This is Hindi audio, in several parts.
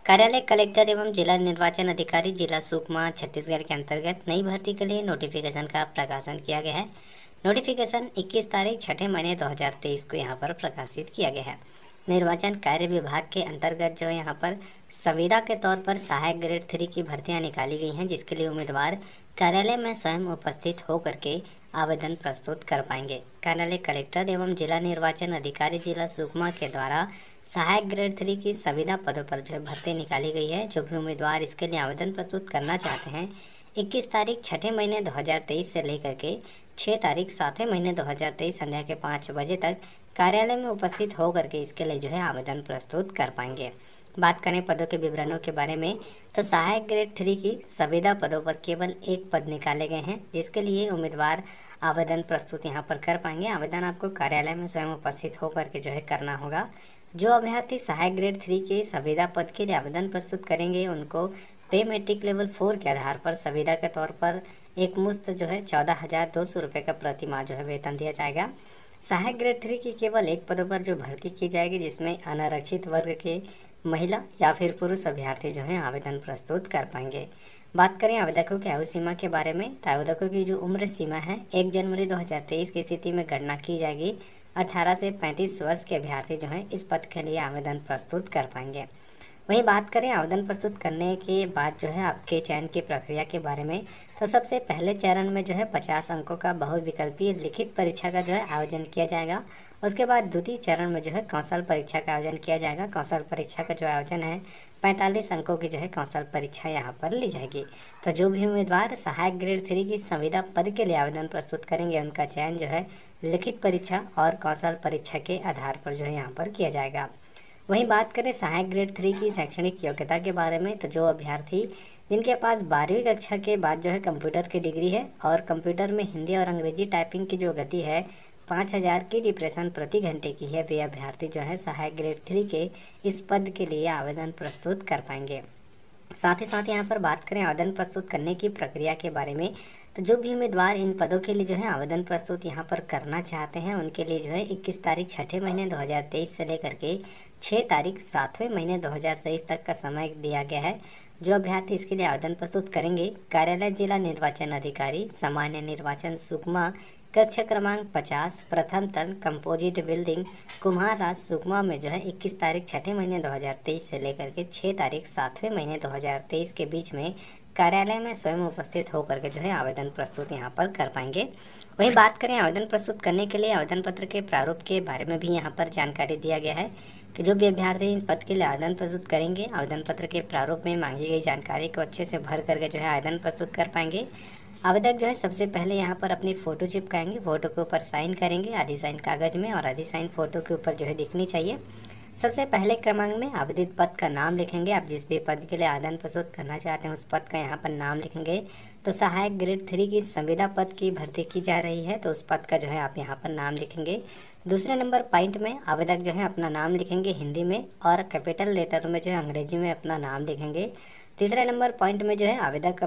कार्यालय कलेक्टर एवं जिला निर्वाचन अधिकारी जिला सुकमा छत्तीसगढ़ के अंतर्गत नई भर्ती के लिए नोटिफिकेशन का प्रकाशन किया गया है। नोटिफिकेशन 21 तारीख छठे महीने 2023 को यहाँ पर प्रकाशित किया गया है। निर्वाचन कार्य विभाग के अंतर्गत जो है यहाँ पर संविदा के तौर पर सहायक ग्रेड 3 की भर्तियां निकाली गई हैं, जिसके लिए उम्मीदवार कार्यालय में स्वयं उपस्थित होकर के आवेदन प्रस्तुत कर पाएंगे। कार्यालय कलेक्टर एवं जिला निर्वाचन अधिकारी जिला सुकमा के द्वारा सहायक ग्रेड 3 की संविदा पदों पर जो भर्ती निकाली गई है। जो भी उम्मीदवार इसके लिए आवेदन प्रस्तुत करना चाहते हैं 21 तारीख छठे महीने 2023 से लेकर के 6 तारीख सातवें महीने 2023 संध्या के 5 बजे तक कार्यालय में उपस्थित होकर के इसके लिए जो है आवेदन प्रस्तुत कर पाएंगे। बात करें पदों के विवरणों के बारे में, तो सहायक ग्रेड 3 की संविदा पदों पर केवल एक पद निकाले गए हैं, जिसके लिए उम्मीदवार आवेदन प्रस्तुत यहाँ पर कर पाएंगे। आवेदन आपको कार्यालय में स्वयं उपस्थित होकर के जो है करना होगा। जो अभ्यर्थी सहायक ग्रेड 3 के संविदा पद के लिए आवेदन प्रस्तुत करेंगे उनको पे मैट्रिक लेवल 4 के आधार पर संविदा के तौर पर एक मुश्त जो है 14,200 रुपये का प्रति माह जो है वेतन दिया जाएगा। सहायक ग्रेड 3 की केवल एक पदों पर जो भर्ती की जाएगी, जिसमें अनारक्षित वर्ग के महिला या फिर पुरुष अभ्यर्थी जो है आवेदन प्रस्तुत कर पाएंगे। बात करें आवेदकों की आयु सीमा के बारे में, तो आवेदकों की जो उम्र सीमा है 1 जनवरी 2023 की स्थिति में गणना की जाएगी। 18 से 35 वर्ष के अभ्यर्थी जो हैं इस पद के लिए आवेदन प्रस्तुत कर पाएंगे। वहीं बात करें आवेदन प्रस्तुत करने के बाद जो है आपके चयन की प्रक्रिया के बारे में, तो सबसे पहले चरण में जो है 50 अंकों का बहुविकल्पीय लिखित परीक्षा का जो है आयोजन किया जाएगा। उसके बाद द्वितीय चरण में जो है कौशल परीक्षा का आयोजन किया जाएगा। कौशल परीक्षा का जो आयोजन है 45 अंकों की जो है कौशल परीक्षा यहाँ पर ली जाएगी। तो जो भी उम्मीदवार सहायक ग्रेड 3 की संविदा पद के लिए आवेदन प्रस्तुत करेंगे उनका चयन जो है लिखित परीक्षा और कौशल परीक्षा के आधार पर जो है यहाँ पर किया जाएगा। वहीं बात करें सहायक ग्रेड 3 की शैक्षणिक योग्यता के बारे में, तो जो अभ्यर्थी जिनके पास 12वीं कक्षा के बाद जो है कंप्यूटर की डिग्री है और कंप्यूटर में हिंदी और अंग्रेजी टाइपिंग की जो गति है 5000 की डिप्रेशन प्रति घंटे की है, वे अभ्यर्थी जो है सहायक ग्रेड 3 के इस पद के लिए आवेदन प्रस्तुत कर पाएंगे। साथ ही साथ यहाँ पर बात करें आवेदन प्रस्तुत करने की प्रक्रिया के बारे में, तो जो भी उम्मीदवार इन पदों के लिए जो है आवेदन प्रस्तुत यहाँ पर करना चाहते हैं उनके लिए जो है 21 तारीख छठे महीने 2023 से लेकर के 6 तारीख सातवें महीने 2023 तक का समय दिया गया है। जो अभ्यर्थी इसके लिए आवेदन प्रस्तुत करेंगे कार्यालय जिला निर्वाचन अधिकारी सामान्य निर्वाचन सुकमा कक्ष क्रमांक 50 प्रथम तल कंपोजिट बिल्डिंग कुम्हार राज सुकमा में जो है 21 तारीख छठे महीने 2023 से लेकर के 6 तारीख सातवें महीने 2023 के बीच में कार्यालय में स्वयं उपस्थित होकर के जो है आवेदन प्रस्तुत यहाँ पर कर पाएंगे। वहीं बात करें आवेदन प्रस्तुत करने के लिए आवेदन पत्र के प्रारूप के बारे में भी यहाँ पर जानकारी दिया गया है कि जो भी अभ्यर्थी इस पद के लिए आवेदन प्रस्तुत करेंगे आवेदन पत्र के प्रारूप में मांगी गई जानकारी को अच्छे से भर करके जो है आवेदन प्रस्तुत कर पाएंगे। आवेदक जो है सबसे पहले यहाँ पर अपनी फ़ोटो चिपकाएंगे, फ़ोटो के ऊपर साइन करेंगे आधी साइन कागज़ में और आधी साइन फ़ोटो के ऊपर जो है दिखनी चाहिए। सबसे पहले क्रमांक में आवेदित पद का नाम लिखेंगे। आप जिस भी पद के लिए आवेदन प्रस्तुत करना चाहते हैं उस पद का यहाँ पर नाम लिखेंगे। तो सहायक ग्रेड 3 की संविदा पद की भर्ती की जा रही है तो उस पद का जो है आप यहाँ पर नाम लिखेंगे। दूसरे नंबर पॉइंट में आवेदक जो है अपना नाम लिखेंगे हिंदी में और कैपिटल लेटर में जो है अंग्रेजी में अपना नाम लिखेंगे। तीसरे नंबर पॉइंट में जो है आवेदक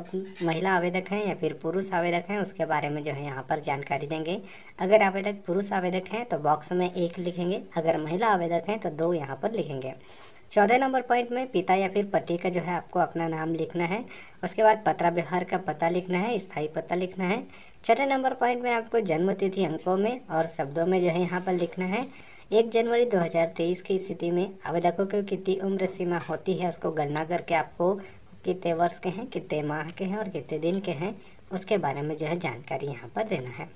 महिला आवेदक हैं या फिर पुरुष आवेदक हैं उसके बारे में जो है यहाँ पर जानकारी देंगे। अगर आवेदक पुरुष आवेदक हैं तो बॉक्स में 1 लिखेंगे, अगर महिला आवेदक हैं तो 2 यहाँ पर लिखेंगे। चौथे नंबर पॉइंट में पिता या फिर पति का जो है आपको अपना नाम लिखना है। उसके बाद पत्र व्यवहार का पता लिखना है, स्थायी पता लिखना है। छठे नंबर पॉइंट में आपको जन्म तिथि अंकों में और शब्दों में जो है यहाँ पर लिखना है। 1 जनवरी 2023 की स्थिति में आवेदकों को कितनी उम्र सीमा होती है उसको गणना करके आपको कितने वर्ष के हैं, कितने माह के हैं और कितने दिन के हैं उसके बारे में जो है जानकारी यहाँ पर देना है।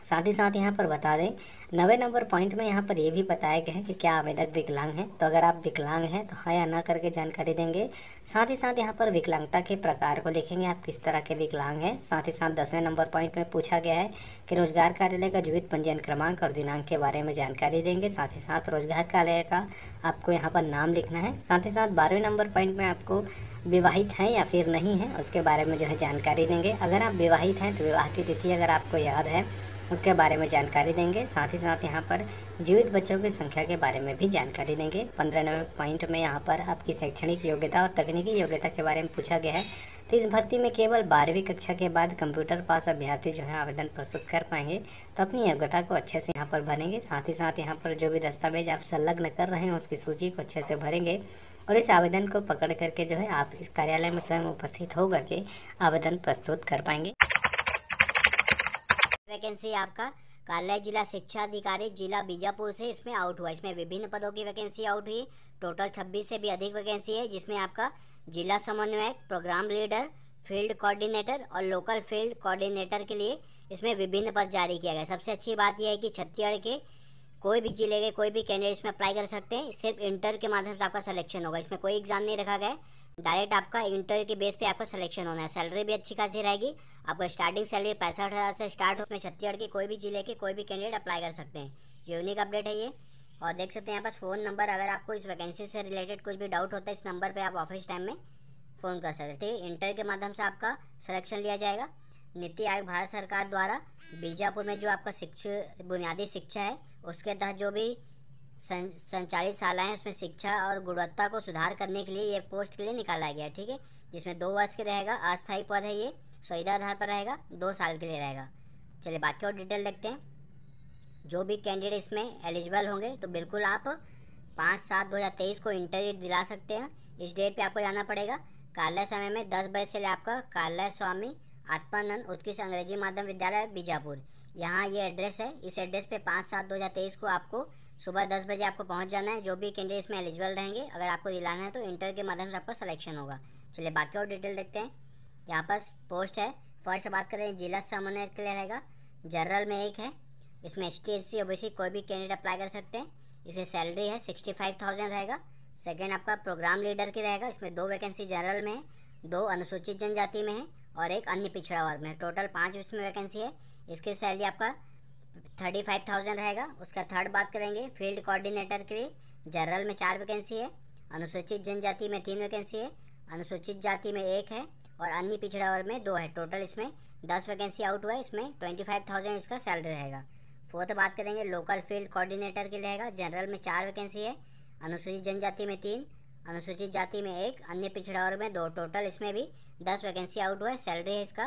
साथ ही साथ यहाँ पर बता दें 9वें नंबर पॉइंट में यहाँ पर ये भी बताया गया है कि क्या आवेदक विकलांग है, तो अगर आप विकलांग हैं तो हाँ या ना करके जानकारी देंगे। साथ ही साथ यहाँ पर विकलांगता के प्रकार को लिखेंगे, आप किस तरह के विकलांग हैं। साथ ही साथ 10वें नंबर पॉइंट में पूछा गया है कि रोजगार कार्यालय का जीवित पंजीयन क्रमांक और दिनांक के बारे में जानकारी देंगे। साथ ही साथ रोजगार कार्यालय का आपको यहाँ पर नाम लिखना है। साथ ही साथ 12वें नंबर पॉइंट में आपको विवाहित हैं या फिर नहीं हैं उसके बारे में जो है जानकारी देंगे। अगर आप विवाहित हैं तो विवाह की तिथि अगर आपको याद है उसके बारे में जानकारी देंगे। साथ ही साथ यहाँ पर जीवित बच्चों की संख्या के बारे में भी जानकारी देंगे। 15वें पॉइंट में यहाँ पर आपकी शैक्षणिक योग्यता और तकनीकी योग्यता के बारे में पूछा गया है तो इस भर्ती में केवल 12वीं कक्षा के बाद कंप्यूटर पास अभ्यर्थी जो है आवेदन प्रस्तुत कर पाएंगे। तो अपनी योग्यता को अच्छे से यहाँ पर भरेंगे, साथ ही साथ यहाँ पर जो भी दस्तावेज आप संलग्न कर रहे हैं उसकी सूची को अच्छे से भरेंगे और इस आवेदन को पकड़ करके जो है आप इस कार्यालय में स्वयं उपस्थित होकर के आवेदन प्रस्तुत कर पाएंगे। वैकेंसी आपका कार्यालय जिला शिक्षा अधिकारी जिला बीजापुर से इसमें आउट हुआ। इसमें विभिन्न पदों की वैकेंसी आउट हुई। टोटल 26 से भी अधिक वैकेंसी है, जिसमें आपका जिला समन्वयक, प्रोग्राम लीडर, फील्ड कोऑर्डिनेटर और लोकल फील्ड कोऑर्डिनेटर के लिए इसमें विभिन्न पद जारी किया गया। सबसे अच्छी बात यह है कि छत्तीसगढ़ के कोई भी जिले के कोई भी कैंडिडेट इसमें अप्लाई कर सकते हैं। सिर्फ इंटर के माध्यम से आपका सिलेक्शन होगा। इसमें कोई एग्जाम नहीं रखा गया, डायरेक्ट आपका इंटर के बेस पे आपका सिलेक्शन होना है। सैलरी भी अच्छी खासी रहेगी। आपका स्टार्टिंग सैलरी 65,000 से स्टार्ट। उसमें छत्तीसगढ़ के कोई भी जिले के कोई भी कैंडिडेट अप्लाई कर सकते हैं। यूनिक अपडेट है ये। और देख सकते हैं यहाँ पास फ़ोन नंबर, अगर आपको इस वैकेंसी से रिलेटेड कुछ भी डाउट होता है इस नंबर पर आप ऑफिस टाइम में फ़ोन कर सकते हैं। ठीक है, इंटर के माध्यम से आपका सिलेक्शन लिया जाएगा। नीति आयोग भारत सरकार द्वारा बीजापुर में जो आपका बुनियादी शिक्षा है उसके तहत जो भी संचालित शालाएं उसमें शिक्षा और गुणवत्ता को सुधार करने के लिए ये पोस्ट के लिए निकाला गया। ठीक है, जिसमें 2 वर्ष के रहेगा। अस्थायी पद है ये, सुविधा आधार पर रहेगा, 2 साल के लिए रहेगा। चलिए बाकी और डिटेल देखते हैं। जो भी कैंडिडेट इसमें एलिजिबल होंगे तो बिल्कुल आप 5/7/2023 को इंटरव्यू दिला सकते हैं। इस डेट पे आपको जाना पड़ेगा। कार्यालय समय में 10 बजे से ले आपका कार्यालय स्वामी आत्मानंद उत्कृष्ट अंग्रेजी माध्यम विद्यालय बीजापुर, यहाँ ये एड्रेस है। इस एड्रेस पे 5/7/2023 को आपको सुबह 10 बजे आपको पहुंच जाना है। जो भी कैंडिडेट इसमें एलिजिबल रहेंगे, अगर आपको दिलाना है तो इंटर के माध्यम से आपका सिलेक्शन होगा। चलिए बाकी और डिटेल देखते हैं। यहाँ पर पोस्ट है। फर्स्ट बात करें जिला समन्वयक के लिए रहेगा। जनरल में 1 है। इसमें ST SC OBC कोई भी कैंडिडेट अप्लाई कर सकते हैं। इसे सैलरी है 65,000 रहेगा। सेकेंड आपका प्रोग्राम लीडर की रहेगा। इसमें 2 वैकेंसी जनरल में है, 2 अनुसूचित जनजाति में है और 1 अन्य पिछड़ा वर्ग में है। टोटल 5 इसमें वैकेंसी है। इसकी सैलरी आपका 35,000 रहेगा। उसका थर्ड बात करेंगे फील्ड कोऑर्डिनेटर के लिए। जनरल में 4 वैकेंसी है, अनुसूचित जनजाति में 3 वैकेंसी है, अनुसूचित जाति में 1 है और अन्य पिछड़ा वर्ग में 2 है। टोटल इसमें 10 वैकेंसी आउट हुआ है। इसमें 25,000 इसका सैलरी रहेगा। फोर्थ बात करेंगे लोकल फील्ड कोऑर्डिनेटर के लिए रहेगा। जनरल में 4 वैकेंसी है, अनुसूचित जनजाति में 3, अनुसूचित जाति में 1, अन्य पिछड़ा वर्ग में 2। टोटल इसमें भी 10 वैकेंसी आउट हुआ है। सैलरी है इसका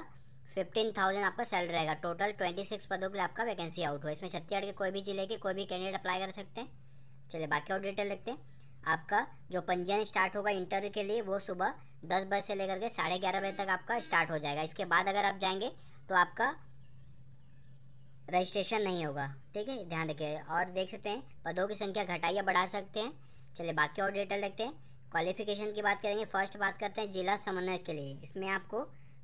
15,000 आपका सैलरी रहेगा। टोटल 26 पदों के लिए आपका वैकेंसी आउट हुआ है। इसमें छत्तीसगढ़ के कोई भी जिले के कोई भी कैंडिडेट अप्लाई कर सकते हैं। चलिए बाकी और डिटेल देखते हैं। आपका जो पंजीयन स्टार्ट होगा इंटरव्यू के लिए वो सुबह 10 बजे से लेकर के 11:30 बजे तक आपका स्टार्ट हो जाएगा। इसके बाद अगर आप जाएंगे तो आपका रजिस्ट्रेशन नहीं होगा। ठीक है, ध्यान रखिए। और देख सकते हैं पदों की संख्या घटा या बढ़ा सकते हैं। चलिए बाकी और डिटेल देखते हैं। क्वालिफिकेशन की बात करेंगे। फर्स्ट बात करते हैं जिला समन्वयक के लिए। इसमें आपको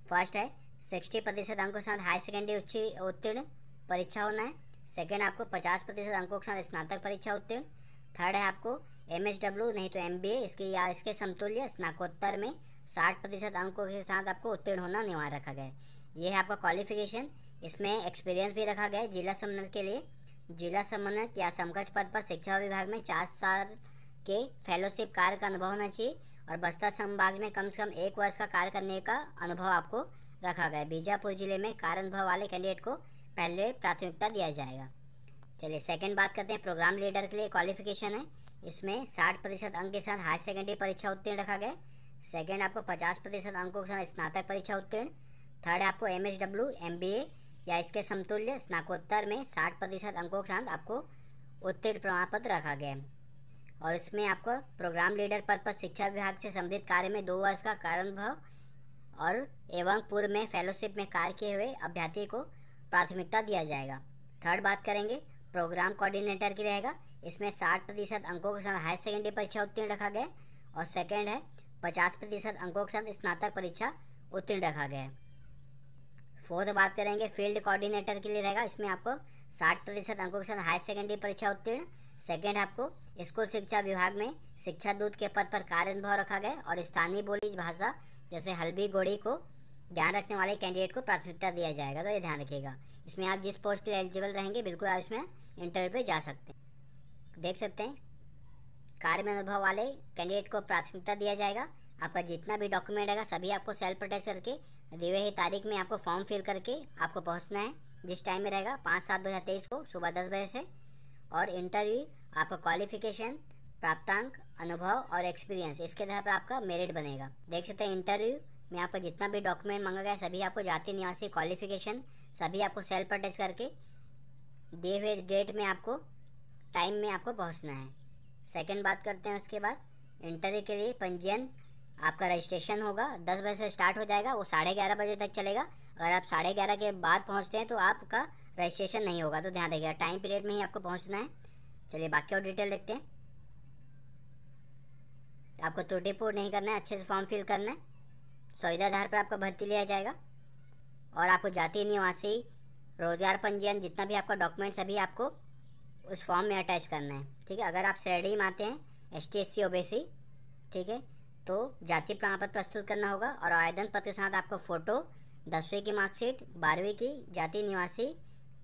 फर्स्ट है 60% अंकों के साथ हाई सेकेंडरी उच्च उत्तीर्ण परीक्षा होना है। सेकेंड आपको 50% अंकों के साथ स्नातक परीक्षा उत्तीर्ण। थर्ड है आपको MSW नहीं तो MBA इसके या इसके समतुल्य स्नातकोत्तर में 60% अंकों के साथ आपको उत्तीर्ण होना अनिवार्य रखा गया है। ये है आपका क्वालिफिकेशन। इसमें एक्सपीरियंस भी रखा गया है जिला समन्वयक के लिए। जिला समन्वयक या समकक्ष पद पर शिक्षा विभाग में 4 साल के फेलोशिप कार्य का अनुभव होना चाहिए और बस्तर संभाग में कम से कम 1 वर्ष का कार्य करने का अनुभव आपको रखा गया है। बीजापुर जिले में कार्य अनुभव वाले कैंडिडेट को पहले प्राथमिकता दिया जाएगा। चलिए सेकंड बात करते हैं प्रोग्राम लीडर के लिए। क्वालिफिकेशन है इसमें 60% अंक के साथ हाई सेकेंडरी परीक्षा उत्तीर्ण रखा गया। सेकेंड आपको 50% अंकों के साथ स्नातक परीक्षा उत्तीर्ण। थर्ड आपको MSW MBA या इसके समतुल्य स्नातकोत्तर में 60% अंकों के साथ आपको उत्तीर्ण प्रमाण पत्र रखा गया है। और इसमें आपको प्रोग्राम लीडर पद पर शिक्षा विभाग से संबंधित कार्य में 2 वर्ष का कार्य अनुभव और एवं पूर्व में फेलोशिप में कार्य किए हुए अभ्यर्थी को प्राथमिकता दिया जाएगा। थर्ड बात करेंगे प्रोग्राम कोऑर्डिनेटर की रहेगा। इसमें 60% अंकों के साथ हाई सेकेंडरी परीक्षा उत्तीर्ण रखा गया और सेकेंड है 50% अंकों के साथ स्नातक परीक्षा उत्तीर्ण रखा गया है। फोर्थ बात करेंगे फील्ड कोऑर्डिनेटर के लिए रहेगा। इसमें आपको 60% अंकों के साथ हाई सेकेंडरी परीक्षा उत्तीर्ण। सेकेंड आपको स्कूल शिक्षा विभाग में शिक्षा दूत के पद पर कार्य अनुभव रखा गया और स्थानीय बोली भाषा जैसे हल्बी गोड़ी को ध्यान रखने वाले कैंडिडेट को प्राथमिकता दिया जाएगा। तो ये ध्यान रखिएगा। इसमें आप जिस पोस्ट के लिए एलिजिबल रहेंगे बिल्कुल आप इसमें इंटरव्यू पे जा सकते हैं। देख सकते हैं कार्य में अनुभव वाले कैंडिडेट को प्राथमिकता दिया जाएगा। आपका जितना भी डॉक्यूमेंट रहेगा सभी आपको सेल्फ अटैच करके दी हुई तारीख में आपको फॉर्म फिल करके आपको पहुंचना है। जिस टाइम में रहेगा 5/7/2023 को सुबह 10 बजे से। और इंटरव्यू आपका क्वालिफिकेशन, प्राप्तांक, अनुभव और एक्सपीरियंस इसके आधार पर आपका मेरिट बनेगा। देख सकते हैं इंटरव्यू में आपका जितना भी डॉक्यूमेंट मांगा गया सभी आपको जाति, निवासी, क्वालिफिकेशन सभी आपको सेल्फ अटैच करके दिए हुए डेट में आपको टाइम में आपको पहुंचना है। सेकंड बात करते हैं उसके बाद इंटरव्यू के लिए पंजीयन आपका रजिस्ट्रेशन होगा 10 बजे से स्टार्ट हो जाएगा, वो 11:30 बजे तक चलेगा। अगर आप 11:30 के बाद पहुंचते हैं तो आपका रजिस्ट्रेशन नहीं होगा, तो ध्यान रखिएगा टाइम पीरियड में ही आपको पहुंचना है। चलिए बाकी और डिटेल देखते हैं। आपको त्रुटिपूर्ण नहीं करना है, अच्छे से फॉर्म फिल करना है। सुविधा आधार पर आपका भर्ती लिया जाएगा और आपको जाति, निवासी, रोजगार पंजीयन जितना भी आपका डॉक्यूमेंट सभी आपको उस फॉर्म में अटैच करना है। ठीक है, अगर आप श्रेणी में आते हैं ST SC OBC, ठीक है, तो जाति प्रमाण पत्र प्रस्तुत करना होगा और आवेदन पत्र के साथ आपको फ़ोटो, 10वीं की मार्कशीट, 12वीं की, जाति, निवासी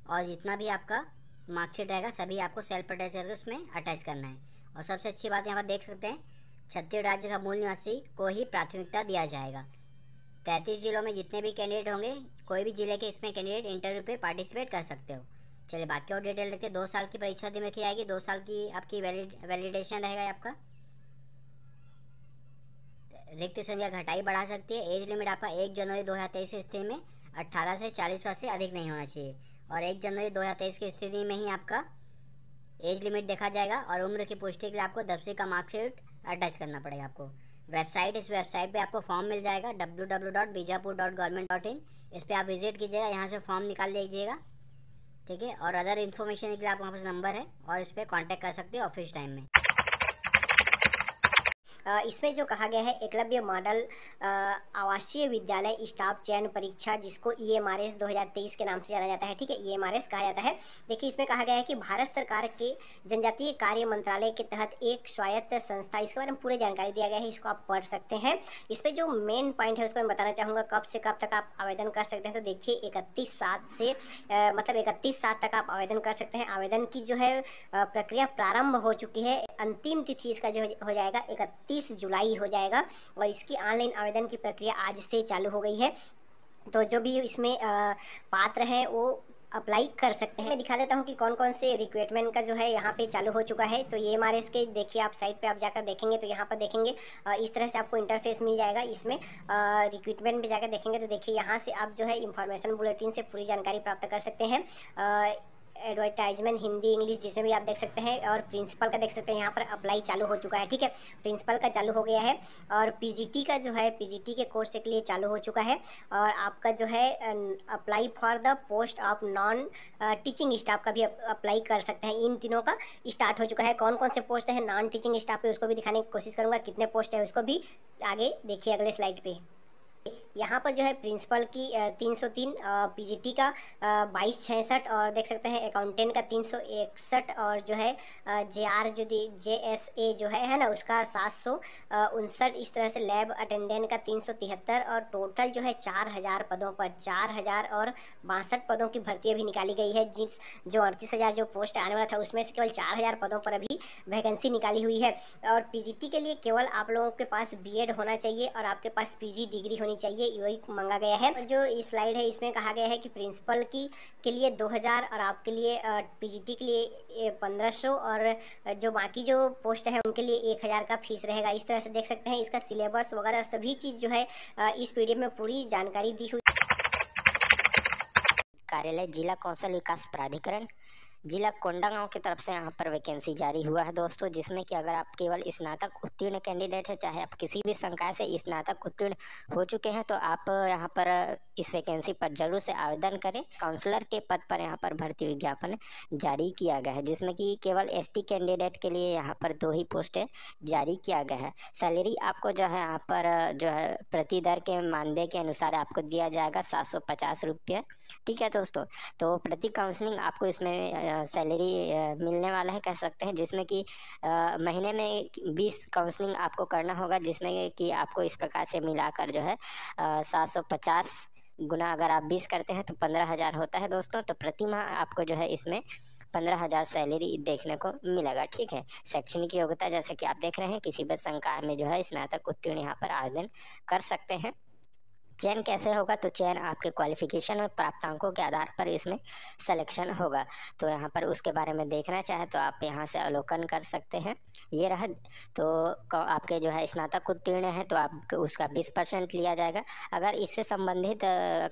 और जितना भी आपका मार्कशीट रहेगा सभी आपको सेल्फ अटैच करके उसमें अटैच करना है। और सबसे अच्छी बात यहाँ पर देख सकते हैं, छत्तीसगढ़ राज्य का मूल निवासी को ही प्राथमिकता दिया जाएगा। 33 जिलों में जितने भी कैंडिडेट होंगे, कोई भी जिले के इसमें कैंडिडेट इंटरव्यू पे पार्टिसिपेट कर सकते हो। चलिए बाकी और डिटेल देखते हैं। 2 साल की परीक्षा दी रखी जाएगी, 2 साल की आपकी वैलिडेशन रहेगा आपका। रिक्त संख्या घटाई बढ़ा सकती है। एज लिमिट आपका 1 जनवरी 2023 की स्थिति में 18 से 40 वर्ष से अधिक नहीं होना चाहिए और 1 जनवरी 2023 की स्थिति में ही आपका एज लिमिट देखा जाएगा। और उम्र की पुष्टि के लिए आपको 10वीं का मार्कशीट अटैच करना पड़ेगा आपको। वेबसाइट, इस वेबसाइट पे आपको फॉर्म मिल जाएगा www.bijapur.government.in। इस पर आप विजिट कीजिएगा, यहाँ से फॉर्म निकाल लीजिएगा। ठीक है, और अदर इन्फॉर्मेशन के लिए आप वहाँ पर नंबर है और इस पर कॉन्टैक्ट कर सकते हो ऑफिस टाइम में। इसमें जो कहा गया है एकलव्य मॉडल आवासीय विद्यालय स्टाफ चयन परीक्षा, जिसको EMRS 2023 के नाम से जाना जाता है। ठीक है, EMRS कहा जाता है। देखिए इसमें कहा गया है कि भारत सरकार के जनजातीय कार्य मंत्रालय के तहत एक स्वायत्त संस्था, इसके बारे में पूरी जानकारी दिया गया है, इसको आप पढ़ सकते हैं। इस पर जो मेन पॉइंट है उसको मैं बताना चाहूँगा, कब से कब तक आप आवेदन कर सकते हैं। तो देखिए 31/7 से मतलब 31/7 तक आप आवेदन कर सकते हैं। आवेदन की जो है प्रक्रिया प्रारंभ हो चुकी है। अंतिम तिथि इसका जो हो जाएगा 31 जुलाई हो जाएगा और इसकी ऑनलाइन आवेदन की प्रक्रिया आज से चालू हो गई है। तो जो भी इसमें पात्र हैं वो अप्लाई कर सकते हैं। मैं दिखा देता हूँ कि कौन कौन से रिक्रूटमेंट का जो है यहाँ पे चालू हो चुका है। तो ये EMRS के देखिए आप साइट पे आप जाकर देखेंगे तो यहाँ पर देखेंगे इस तरह से आपको इंटरफेस मिल जाएगा। इसमें रिक्रूटमेंट पे जाकर देखेंगे तो देखिए यहाँ से आप जो है इंफॉर्मेशन बुलेटिन से पूरी जानकारी प्राप्त कर सकते हैं। एडवर्टाइजमेंट हिंदी, इंग्लिश जिसमें भी आप देख सकते हैं। और प्रिंसिपल का देख सकते हैं, यहाँ पर अप्लाई चालू हो चुका है। ठीक है, प्रिंसिपल का चालू हो गया है और PGT का जो है PGT के कोर्स के लिए चालू हो चुका है। और आपका जो है apply for the post of non teaching staff का भी अप्लाई कर सकते हैं। इन तीनों का स्टार्ट हो चुका है। कौन कौन से पोस्ट है नॉन टीचिंग स्टाफ पे उसको भी दिखाने की कोशिश करूँगा, कितने पोस्ट है उसको भी आगे देखिए अगले स्लाइड पे। यहाँ पर जो है प्रिंसिपल की 303, PGT का 2266 और देख सकते हैं अकाउंटेंट का 361 और जो है JR जो JSA जो है ना उसका 759। इस तरह से लैब अटेंडेंट का 373 और टोटल जो है 4000 पदों पर 4062 पदों की भर्ती अभी निकाली गई है। जो 38,000 जो पोस्ट आने वाला था उसमें से केवल 4000 पदों पर अभी वैकेंसी निकाली हुई है। और PGT के लिए केवल आप लोगों के पास BEd होना चाहिए और आपके पास PG डिग्री होनी चाहिए, वही मांगा गया है। और जो इस स्लाइड है इसमें कहा गया है कि प्रिंसिपल के लिए 2000 और आपके लिए PGT के लिए 1500 और जो बाकी जो पोस्ट है उनके लिए 1000 का फीस रहेगा। इस तरह से देख सकते हैं इसका सिलेबस वगैरह सभी चीज़ जो है इस PDF में पूरी जानकारी दी हुई। कार्यालय जिला कौशल विकास प्राधिकरण जिला कोंडागांव की तरफ से यहाँ पर वैकेंसी जारी हुआ है दोस्तों, जिसमें कि अगर आप केवल स्नातक उत्तीर्ण कैंडिडेट है, चाहे आप किसी भी संकाय से स्नातक उत्तीर्ण हो चुके हैं, तो आप यहाँ पर इस वैकेंसी पर जरूर से आवेदन करें। काउंसलर के पद पर यहाँ पर भर्ती विज्ञापन जारी किया गया है, जिसमें कि केवल ST कैंडिडेट के लिए यहाँ पर 2 ही पोस्टें जारी किया गया है। सैलरी आपको जो है यहाँ पर जो है प्रति दर के मानदेय के अनुसार आपको दिया जाएगा 750 रुपये। ठीक है दोस्तों, तो प्रति काउंसलिंग आपको इसमें सैलरी मिलने वाला है कह सकते हैं, जिसमें कि महीने में 20 काउंसलिंग आपको करना होगा, जिसमें कि आपको इस प्रकार से मिलाकर जो है 750 गुना अगर आप 20 करते हैं तो 15,000 होता है दोस्तों। तो प्रति माह आपको जो है इसमें 15,000 सैलरी देखने को मिलेगा। ठीक है, शैक्षणिक योग्यता जैसे कि आप देख रहे हैं किसी भी संकाय में जो है स्नातक उत्तीर्ण यहाँ पर आवेदन कर सकते हैं। चयन कैसे होगा, तो चयन आपके क्वालिफिकेशन और प्राप्तांकों के आधार पर इसमें सिलेक्शन होगा। तो यहाँ पर उसके बारे में देखना चाहे तो आप यहाँ से अवलोकन कर सकते हैं। ये रहा। तो आपके जो है स्नातक उत्तीर्ण है तो आपको उसका 20% लिया जाएगा। अगर इससे संबंधित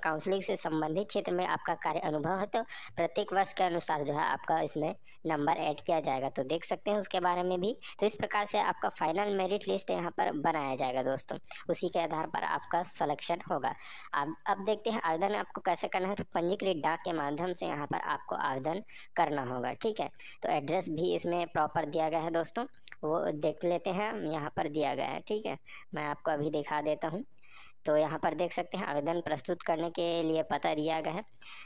काउंसलिंग से संबंधित क्षेत्र में आपका कार्य अनुभव है तो प्रत्येक वर्ष के अनुसार जो है आपका इसमें नंबर ऐड किया जाएगा। तो देख सकते हैं उसके बारे में भी। तो इस प्रकार से आपका फाइनल मेरिट लिस्ट यहाँ पर बनाया जाएगा दोस्तों, उसी के आधार पर आपका सिलेक्शन होगा। अब देखते हैं आवेदन आपको कैसे करना है। तो पंजीकृत डाक के माध्यम से यहाँ पर आपको आवेदन करना होगा, ठीक है। तो एड्रेस भी इसमें प्रॉपर दिया गया है दोस्तों, वो देख लेते हैं। यहाँ पर दिया गया है, ठीक है, मैं आपको अभी दिखा देता हूँ। तो यहाँ पर देख सकते हैं आवेदन प्रस्तुत करने के लिए पता दिया गया है।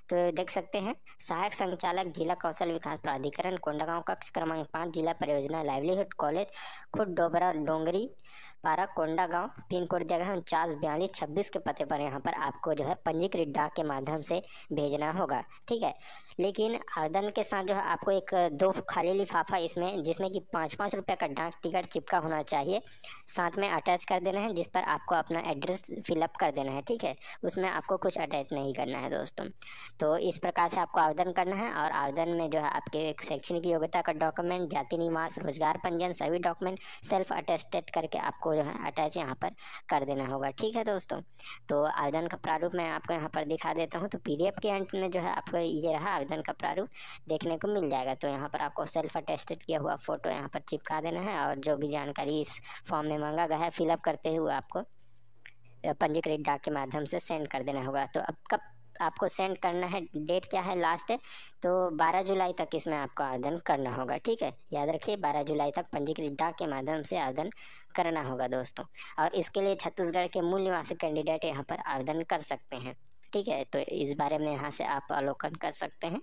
तो देख सकते हैं सहायक संचालक जिला कौशल विकास प्राधिकरण कोंडागांव, कक्ष क्रमांक 5, जिला परियोजना लाइवलीहुड कॉलेज, खुद डोबरा डोंगरी पारा कोंडागांव, पिन कोड दिया गया है 494226 के पते पर यहाँ पर आपको जो है पंजीकृत डाक के माध्यम से भेजना होगा, ठीक है। लेकिन आवेदन के साथ जो है आपको एक 2 खाली लिफाफा इसमें, जिसमें कि 5-5 रुपये का डाक टिकट चिपका होना चाहिए, साथ में अटैच कर देना है, जिस पर आपको अपना एड्रेस फिलअप कर देना है, ठीक है। उसमें आपको कुछ अटैच नहीं करना है दोस्तों। तो इस प्रकार से आपको आवेदन करना है। और आवेदन में जो है आपके शैक्षणिक योग्यता का डॉक्यूमेंट, जाति निवास, रोजगार पंजीयन, सभी डॉक्यूमेंट सेल्फ अटेस्टेड करके आपको जो है अटैच यहाँ पर कर देना होगा, ठीक है दोस्तों। तो आवेदन का प्रारूप मैं आपको यहाँ पर दिखा देता हूँ। तो PDF के अंत में जो है आपको ये रहा आवेदन का प्रारूप देखने को मिल जाएगा। तो यहाँ पर आपको सेल्फ अटेस्टेड किया हुआ फोटो यहाँ पर चिपका देना है और जो भी जानकारी इस फॉर्म में मांगा गया है फिलअप करते हुए आपको पंजीकृत डाक के माध्यम से सेंड कर देना होगा। तो अब कब आपको सेंड करना है, डेट क्या है लास्ट है, तो 12 जुलाई तक इसमें आपको आवेदन करना होगा, ठीक है। याद रखिए 12 जुलाई तक पंजीकृत डाक के माध्यम से आवेदन करना होगा दोस्तों। और इसके लिए छत्तीसगढ़ के मूल निवासी कैंडिडेट यहाँ पर आवेदन कर सकते हैं, ठीक है। तो इस बारे में यहाँ से आप अवलोकन कर सकते हैं,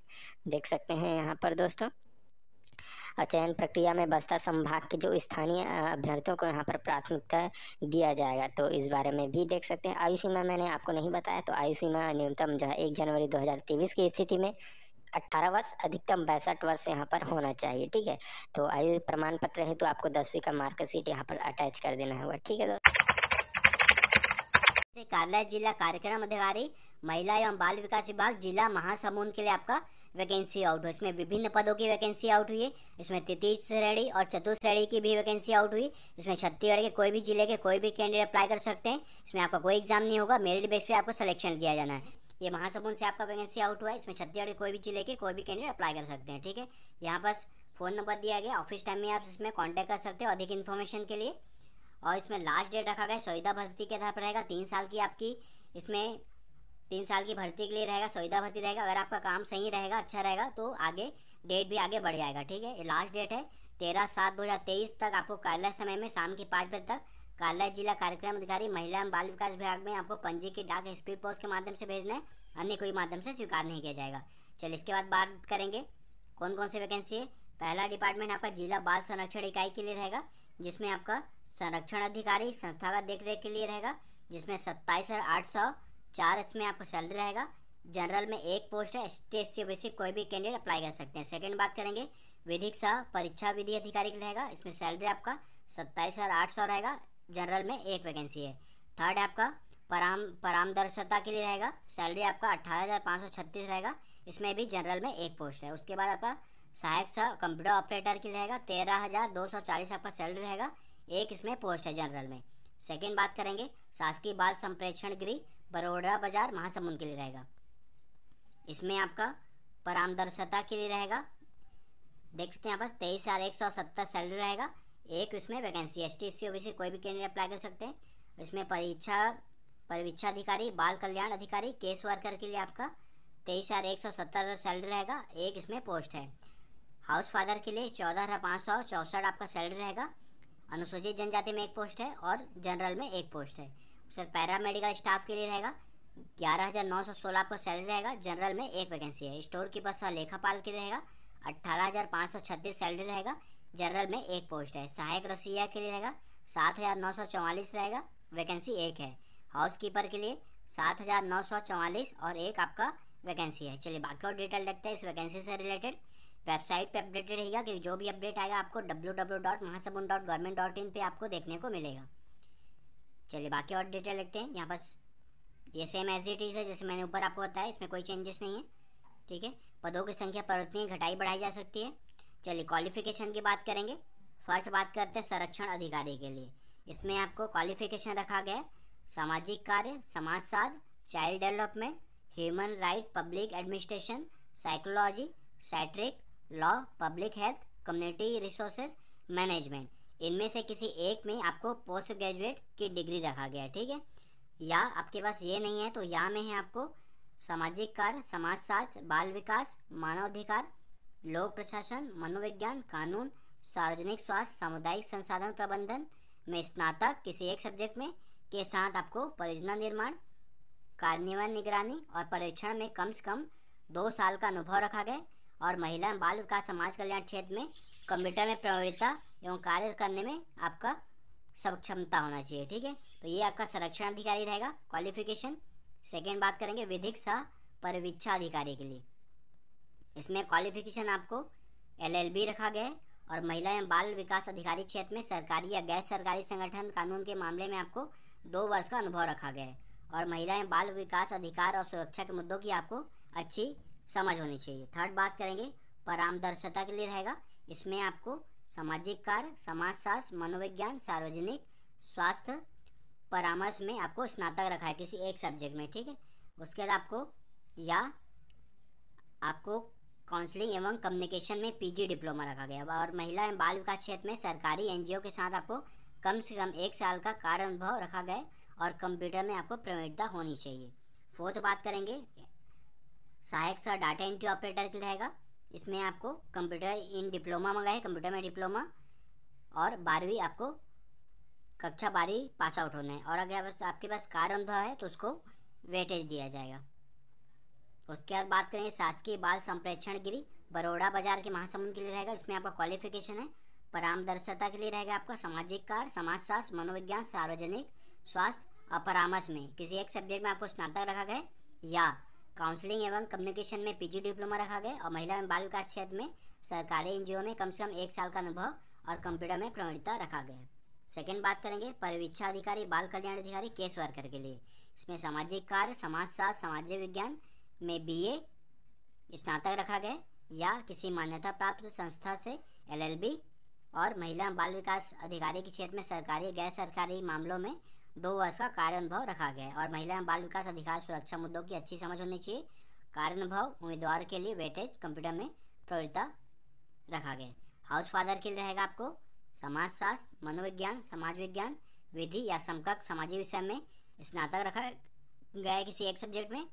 देख सकते हैं यहाँ पर दोस्तों। चयन प्रक्रिया में बस्तर संभाग के जो स्थानीय अभ्यर्थियों को यहाँ पर प्राथमिकता दिया जाएगा। तो इस बारे में भी देख सकते हैं। आयु सीमा मैंने आपको नहीं बताया, तो आयु सीमा न्यूनतम जो है 1 जनवरी 2023 की स्थिति में 18 वर्ष, अधिकतम 62 वर्ष यहाँ पर होना चाहिए, ठीक है। तो आयु प्रमाण पत्र है तो आपको 10वीं का मार्कशीट यहाँ पर अटैच कर देना होगा, ठीक है दोस्तों। कार्यालय जिला कार्यक्रम अधिकारी महिला एवं बाल विकास विभाग जिला महासमुंद के लिए आपका वैकेंसी आउट हुई। इसमें विभिन्न पदों की वैकेंसी आउट हुई है। इसमें तृतीय श्रेणी और चतुर्थ श्रेणी की भी वैकेंसी आउट हुई। इसमें छत्तीसगढ़ के कोई भी जिले के कोई भी कैंडिडेट अप्लाई कर सकते हैं। इसमें आपका कोई एग्जाम नहीं होगा, मेरिट बेस पे आपको सिलेक्शन किया जाना है। ये महासमुंद से आपका वैकेंसी आउट हुआ है। इसमें छत्तीसगढ़ के कोई भी जिले के कोई भी कैंडिडेट अप्लाई कर सकते हैं, ठीक है। यहाँ पर फ़ोन नंबर दिया गया, ऑफिस टाइम में आप इसमें कॉन्टैक्ट कर सकते हो अधिक इन्फॉर्मेशन के लिए। और इसमें लास्ट डेट रखा गया संविदा भर्ती के आधार पर रहेगा। 3 साल की आपकी इसमें 3 साल की भर्ती के लिए रहेगा, संविदा भर्ती रहेगा। अगर आपका काम सही रहेगा, अच्छा रहेगा तो आगे डेट भी आगे बढ़ जाएगा, ठीक है। लास्ट डेट है 13/7/2023 तक। आपको कार्यालय समय में शाम के 5 बजे तक कार्यालय जिला कार्यक्रम अधिकारी महिला एवं बाल विकास विभाग में आपको पंजी की डाक स्पीड पोस्ट के माध्यम से भेजना है, अन्य कोई माध्यम से स्वीकार नहीं किया जाएगा। चलिए इसके बाद बात करेंगे कौन कौन सी वैकेंसी है। पहला डिपार्टमेंट आपका जिला बाल संरक्षण इकाई के लिए रहेगा, जिसमें आपका संरक्षण अधिकारी संस्थागत देखरेख के लिए रहेगा, जिसमें 27,804 इसमें आपको सैलरी रहेगा। जनरल में 1 पोस्ट है। ST/SC OBC कोई भी कैंडिडेट अप्लाई कर सकते हैं। सेकंड बात करेंगे विधिक सह परीक्षा विधि अधिकारी के लिए रहेगा। इसमें सैलरी आपका 27,800 रहेगा। जनरल में 1 वैकेंसी है। थर्ड है आपका परामर्शदाता के लिए रहेगा। सैलरी आपका 18,536 रहेगा। इसमें भी जनरल में 1 पोस्ट है। उसके बाद आपका सहायक सह कंप्यूटर ऑपरेटर के लिए रहेगा। 13,240 आपका सैलरी रहेगा। 1 इसमें पोस्ट है जनरल में। सेकंड बात करेंगे शासकीय बाल संप्रेक्षण गृह बड़ौदा बाजार महासमुंद के लिए रहेगा। इसमें आपका परामर्शदाता के लिए रहेगा। देख सकते हैं यहाँ पर 23,170 सैलरी रहेगा। 1 इसमें वैकेंसी ST/SC OBC कोई भी कैंडिडेट अप्लाई कर सकते हैं। इसमें परीक्षा अधिकारी बाल कल्याण अधिकारी केस वर्कर के लिए आपका 23,170 सैलरी रहेगा। 1 इसमें पोस्ट है। हाउस फादर के लिए 14,564 आपका सैलरी रहेगा। अनुसूचित जनजाति में 1 पोस्ट है और जनरल में 1 पोस्ट है। उसके बाद पैरामेडिकल स्टाफ के लिए रहेगा 11,916 आपका सैलरी रहेगा। जनरल में 1 वैकेंसी है। स्टोर कीपर सह लेखापाल के लिए रहेगा 18,536 सैलरी रहेगा। जनरल में 1 पोस्ट है। सहायक रसोइया के लिए रहेगा 7,944 रहेगा। वैकेंसी 1 है। हाउस कीपर के लिए 7,944 और 1 आपका वैकेंसी है। चलिए बाकी और डिटेल देखते हैं इस वैकेंसी से रिलेटेड। वेबसाइट पे अपडेटेड रहेगा कि जो भी अपडेट आएगा आपको www.mahasamund.government.in पे आपको देखने को मिलेगा। चलिए बाकी और डिटेल देखते हैं। यहाँ पर ये सेम एज इट इज़ है जैसे मैंने ऊपर आपको बताया, इसमें कोई चेंजेस नहीं है। ठीक है, पदों की संख्या परिवर्तनीय घटाई बढ़ाई जा सकती है। चलिए क्वालिफिकेशन की बात करेंगे। फर्स्ट बात करते हैं संरक्षण अधिकारी के लिए। इसमें आपको क्वालिफिकेशन रखा गया है सामाजिक कार्य, समाज साध, child development, human right, public administration, psychology, citric, law, public health, community resources management. इनमें से किसी एक में आपको पोस्ट ग्रेजुएट की डिग्री रखा गया है। ठीक है, या आपके पास ये नहीं है तो या में है आपको सामाजिक कार्य, समाज शास्त्र, बाल विकास, मानवाधिकार, लोक प्रशासन, मनोविज्ञान, कानून, सार्वजनिक स्वास्थ्य, सामुदायिक संसाधन प्रबंधन में स्नातक किसी एक सब्जेक्ट में के साथ आपको परियोजना निर्माण, कार्यान्वयन, निगरानी और परीक्षण में कम से कम 2 साल का अनुभव रखा गया। और महिला एवं बाल विकास समाज कल्याण क्षेत्र में कंप्यूटर में प्रवीणता एवं कार्य करने में आपका सक्षमता होना चाहिए। ठीक है, तो ये आपका संरक्षण अधिकारी रहेगा क्वालिफिकेशन। सेकेंड बात करेंगे विधिक सह परिवीक्षा अधिकारी के लिए। इसमें क्वालिफिकेशन आपको LLB रखा गया है। और महिला एवं बाल विकास अधिकारी क्षेत्र में सरकारी या गैर सरकारी संगठन कानून के मामले में आपको 2 वर्ष का अनुभव रखा गया है। और महिला एवं बाल विकास अधिकार और सुरक्षा के मुद्दों की आपको अच्छी समझ होनी चाहिए। थर्ड बात करेंगे परामर्शदाता के लिए रहेगा। इसमें आपको सामाजिक कार्य, समाजशास्त्र, मनोविज्ञान, सार्वजनिक स्वास्थ्य परामर्श में आपको स्नातक रखा है किसी एक सब्जेक्ट में। ठीक है, उसके बाद आपको काउंसलिंग एवं कम्युनिकेशन में PG डिप्लोमा रखा गया। और महिला एवं बाल विकास क्षेत्र में सरकारी NGO के साथ आपको कम से कम 1 साल का कार्य अनुभव रखा गया और कंप्यूटर में आपको प्रवीणता होनी चाहिए। फोर्थ बात करेंगे सहायक सह डाटा एंट्री ऑपरेटर के लिए रहेगा। इसमें आपको कंप्यूटर इन डिप्लोमा मंगा है, कंप्यूटर में डिप्लोमा, और 12वीं आपको कक्षा 12वीं पास आउट होना है। और अगर आपके पास कार्य अनुभव है तो उसको वेटेज दिया जाएगा। उसके बाद बात करेंगे शासकीय बाल संप्रेक्षण गिरी बरोड़ा बाजार के महासमुंद के लिए रहेगा। इसमें आपका क्वालिफिकेशन है परामर्शदाता के लिए रहेगा आपका सामाजिक कार्य, समाजशास्त्र, मनोविज्ञान, सार्वजनिक स्वास्थ्य और परामर्श में किसी एक सब्जेक्ट में आपको स्नातक रखा गया या काउंसलिंग एवं कम्युनिकेशन में PG डिप्लोमा रखा गया। और महिला एवं बाल विकास क्षेत्र में सरकारी NGO में कम से कम 1 साल का अनुभव और कंप्यूटर में प्रवीणता रखा गया है। सेकेंड बात करेंगे परिवीक्षा अधिकारी बाल कल्याण अधिकारी केस वर्कर के लिए। इसमें सामाजिक कार्य, समाजशास्त्र, सामाजिक विज्ञान में BA स्नातक रखा गया या किसी मान्यता प्राप्त संस्था से LLB। और महिला बाल विकास अधिकारी के क्षेत्र में सरकारी गैर सरकारी मामलों में 2 वर्ष का कार्य अनुभव रखा गया है। और महिला बाल विकास अधिकार सुरक्षा मुद्दों की अच्छी समझ होनी चाहिए। कार्य अनुभव उम्मीदवार के लिए वेटेज कंप्यूटर में प्रवृत्ता रखा गया है। हाउस फादर के लिए रहेगा आपको समाजशास्त्र, मनोविज्ञान, समाज विज्ञान, विधि या समकक्ष सामाजिक विषय में स्नातक रखा गया है किसी एक सब्जेक्ट में।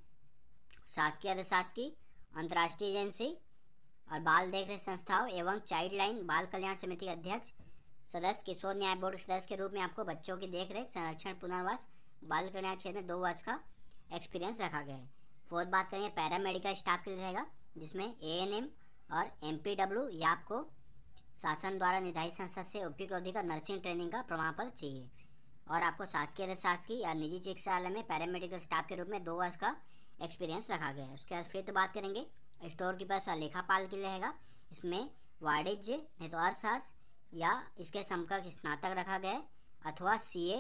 शासकीय अधिशासकीय अंतर्राष्ट्रीय एजेंसी और बाल देखरेख संस्थाओं एवं चाइल्ड लाइन बाल कल्याण समिति के अध्यक्ष सदस्य, किशोर न्याय बोर्ड के सदस्य के रूप में आपको बच्चों की देखरेख, संरक्षण, पुनर्वास, बाल कल्याण क्षेत्र में 2 वर्ष का एक्सपीरियंस रखा गया है। फोर्थ बात करेंगे पैरामेडिकल स्टाफ के लिए रहेगा, जिसमें ANM और MPW या आपको शासन द्वारा निर्धारित संस्था से उपयुक्त अवधि का नर्सिंग ट्रेनिंग का प्रमाण पत्र चाहिए। और आपको शासकीय अधिशासकीय या निजी चिकित्सालय में पैरामेडिकल स्टाफ के रूप में 2 वर्ष का एक्सपीरियंस रखा गया है। उसके बाद फिर बात करेंगे स्टोर कीपर्स और लेखापाल के लिए रहेगा। इसमें वाणिज्य नहीं तो अर्थशास्त्र या इसके समकक्ष स्नातक रखा गया है अथवा CA,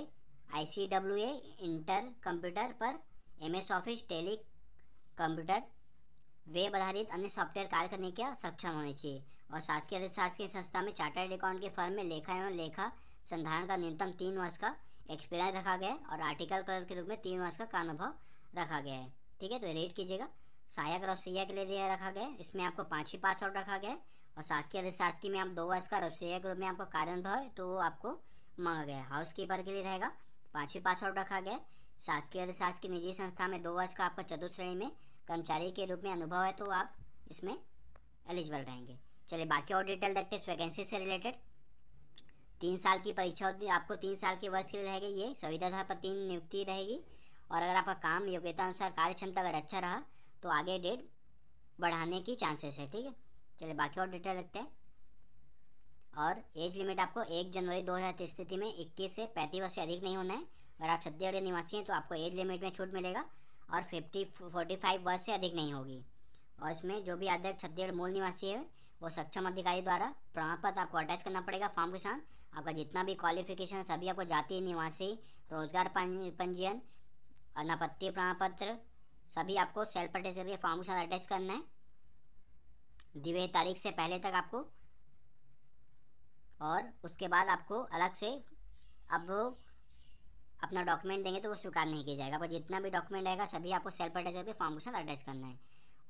ICWA, इंटर कंप्यूटर पर MS office, Tally computer, web आधारित अन्य सॉफ्टवेयर कार्य करने का सक्षम होने चाहिए। और शासकीय अधिशासकीय संस्था में चार्टर्ड अकाउंट के फर्म में लेखा एवं लेखा संधारण का न्यूनतम 3 वर्ष का एक्सपीरियंस रखा गया है। और आर्टिकल क्लर्क के रूप में 3 वर्ष का अनुभव रखा गया है। ठीक है, तो रेट कीजिएगा। सहायक रसोइया के लिए रखा गया है। इसमें आपको 5वीं पास आउट रखा गया है। और शासकीय अधिशासकीय में आप 2 वर्ष का रसोइया के रूप में आपको कार्य अनुभव है तो वो आपको मांगा गया है। हाउस कीपर के लिए रहेगा 5वीं पास आउट रखा गया है। शासकीय अधिशासकीय निजी संस्था में 2 वर्ष का आपका चतुर्थ में कर्मचारी के रूप में अनुभव है तो आप इसमें एलिजिबल रहेंगे। चलिए बाकी और डिटेल देखते हैं इस वैकेंसी से रिलेटेड। 3 साल की परीक्षा होती है, आपको 3 साल के वर्ष के लिए रहेगी। ये संविदा आधार पर 3 नियुक्ति रहेगी। और अगर आपका काम योग्यता अनुसार कार्य क्षमता अगर अच्छा रहा तो आगे डेट बढ़ाने की चांसेस है। ठीक है, चलिए बाकी और डिटेल देखते हैं। और एज लिमिट आपको 1 जनवरी 2023 स्थिति में 21 से 35 वर्ष से अधिक नहीं होना है। अगर आप छत्तीसगढ़ निवासी हैं तो आपको एज लिमिट में छूट मिलेगा और 45 वर्ष से अधिक नहीं होगी। और इसमें जो भी अध्यक्ष छत्तीसगढ़ मूल निवासी है वो सक्षम अधिकारी द्वारा प्रमाण पत्र आपको अटैच करना पड़ेगा फॉर्म के साथ। आपका जितना भी क्वालिफिकेशन सभी आपको जाति, निवासी, रोजगार पंजीयन अनापत्ति प्रमाण पत्र सभी आपको सेल्फ अटैच करके फॉर्म के साथ अटैच करना है दी हुई तारीख से पहले तक आपको। और उसके बाद आपको अलग से अब अपना डॉक्यूमेंट देंगे तो वो स्वीकार नहीं किया जाएगा। पर जितना भी डॉक्यूमेंट आएगा सभी आपको सेल्फ अटैच करके फॉर्म के साथ अटैच करना है।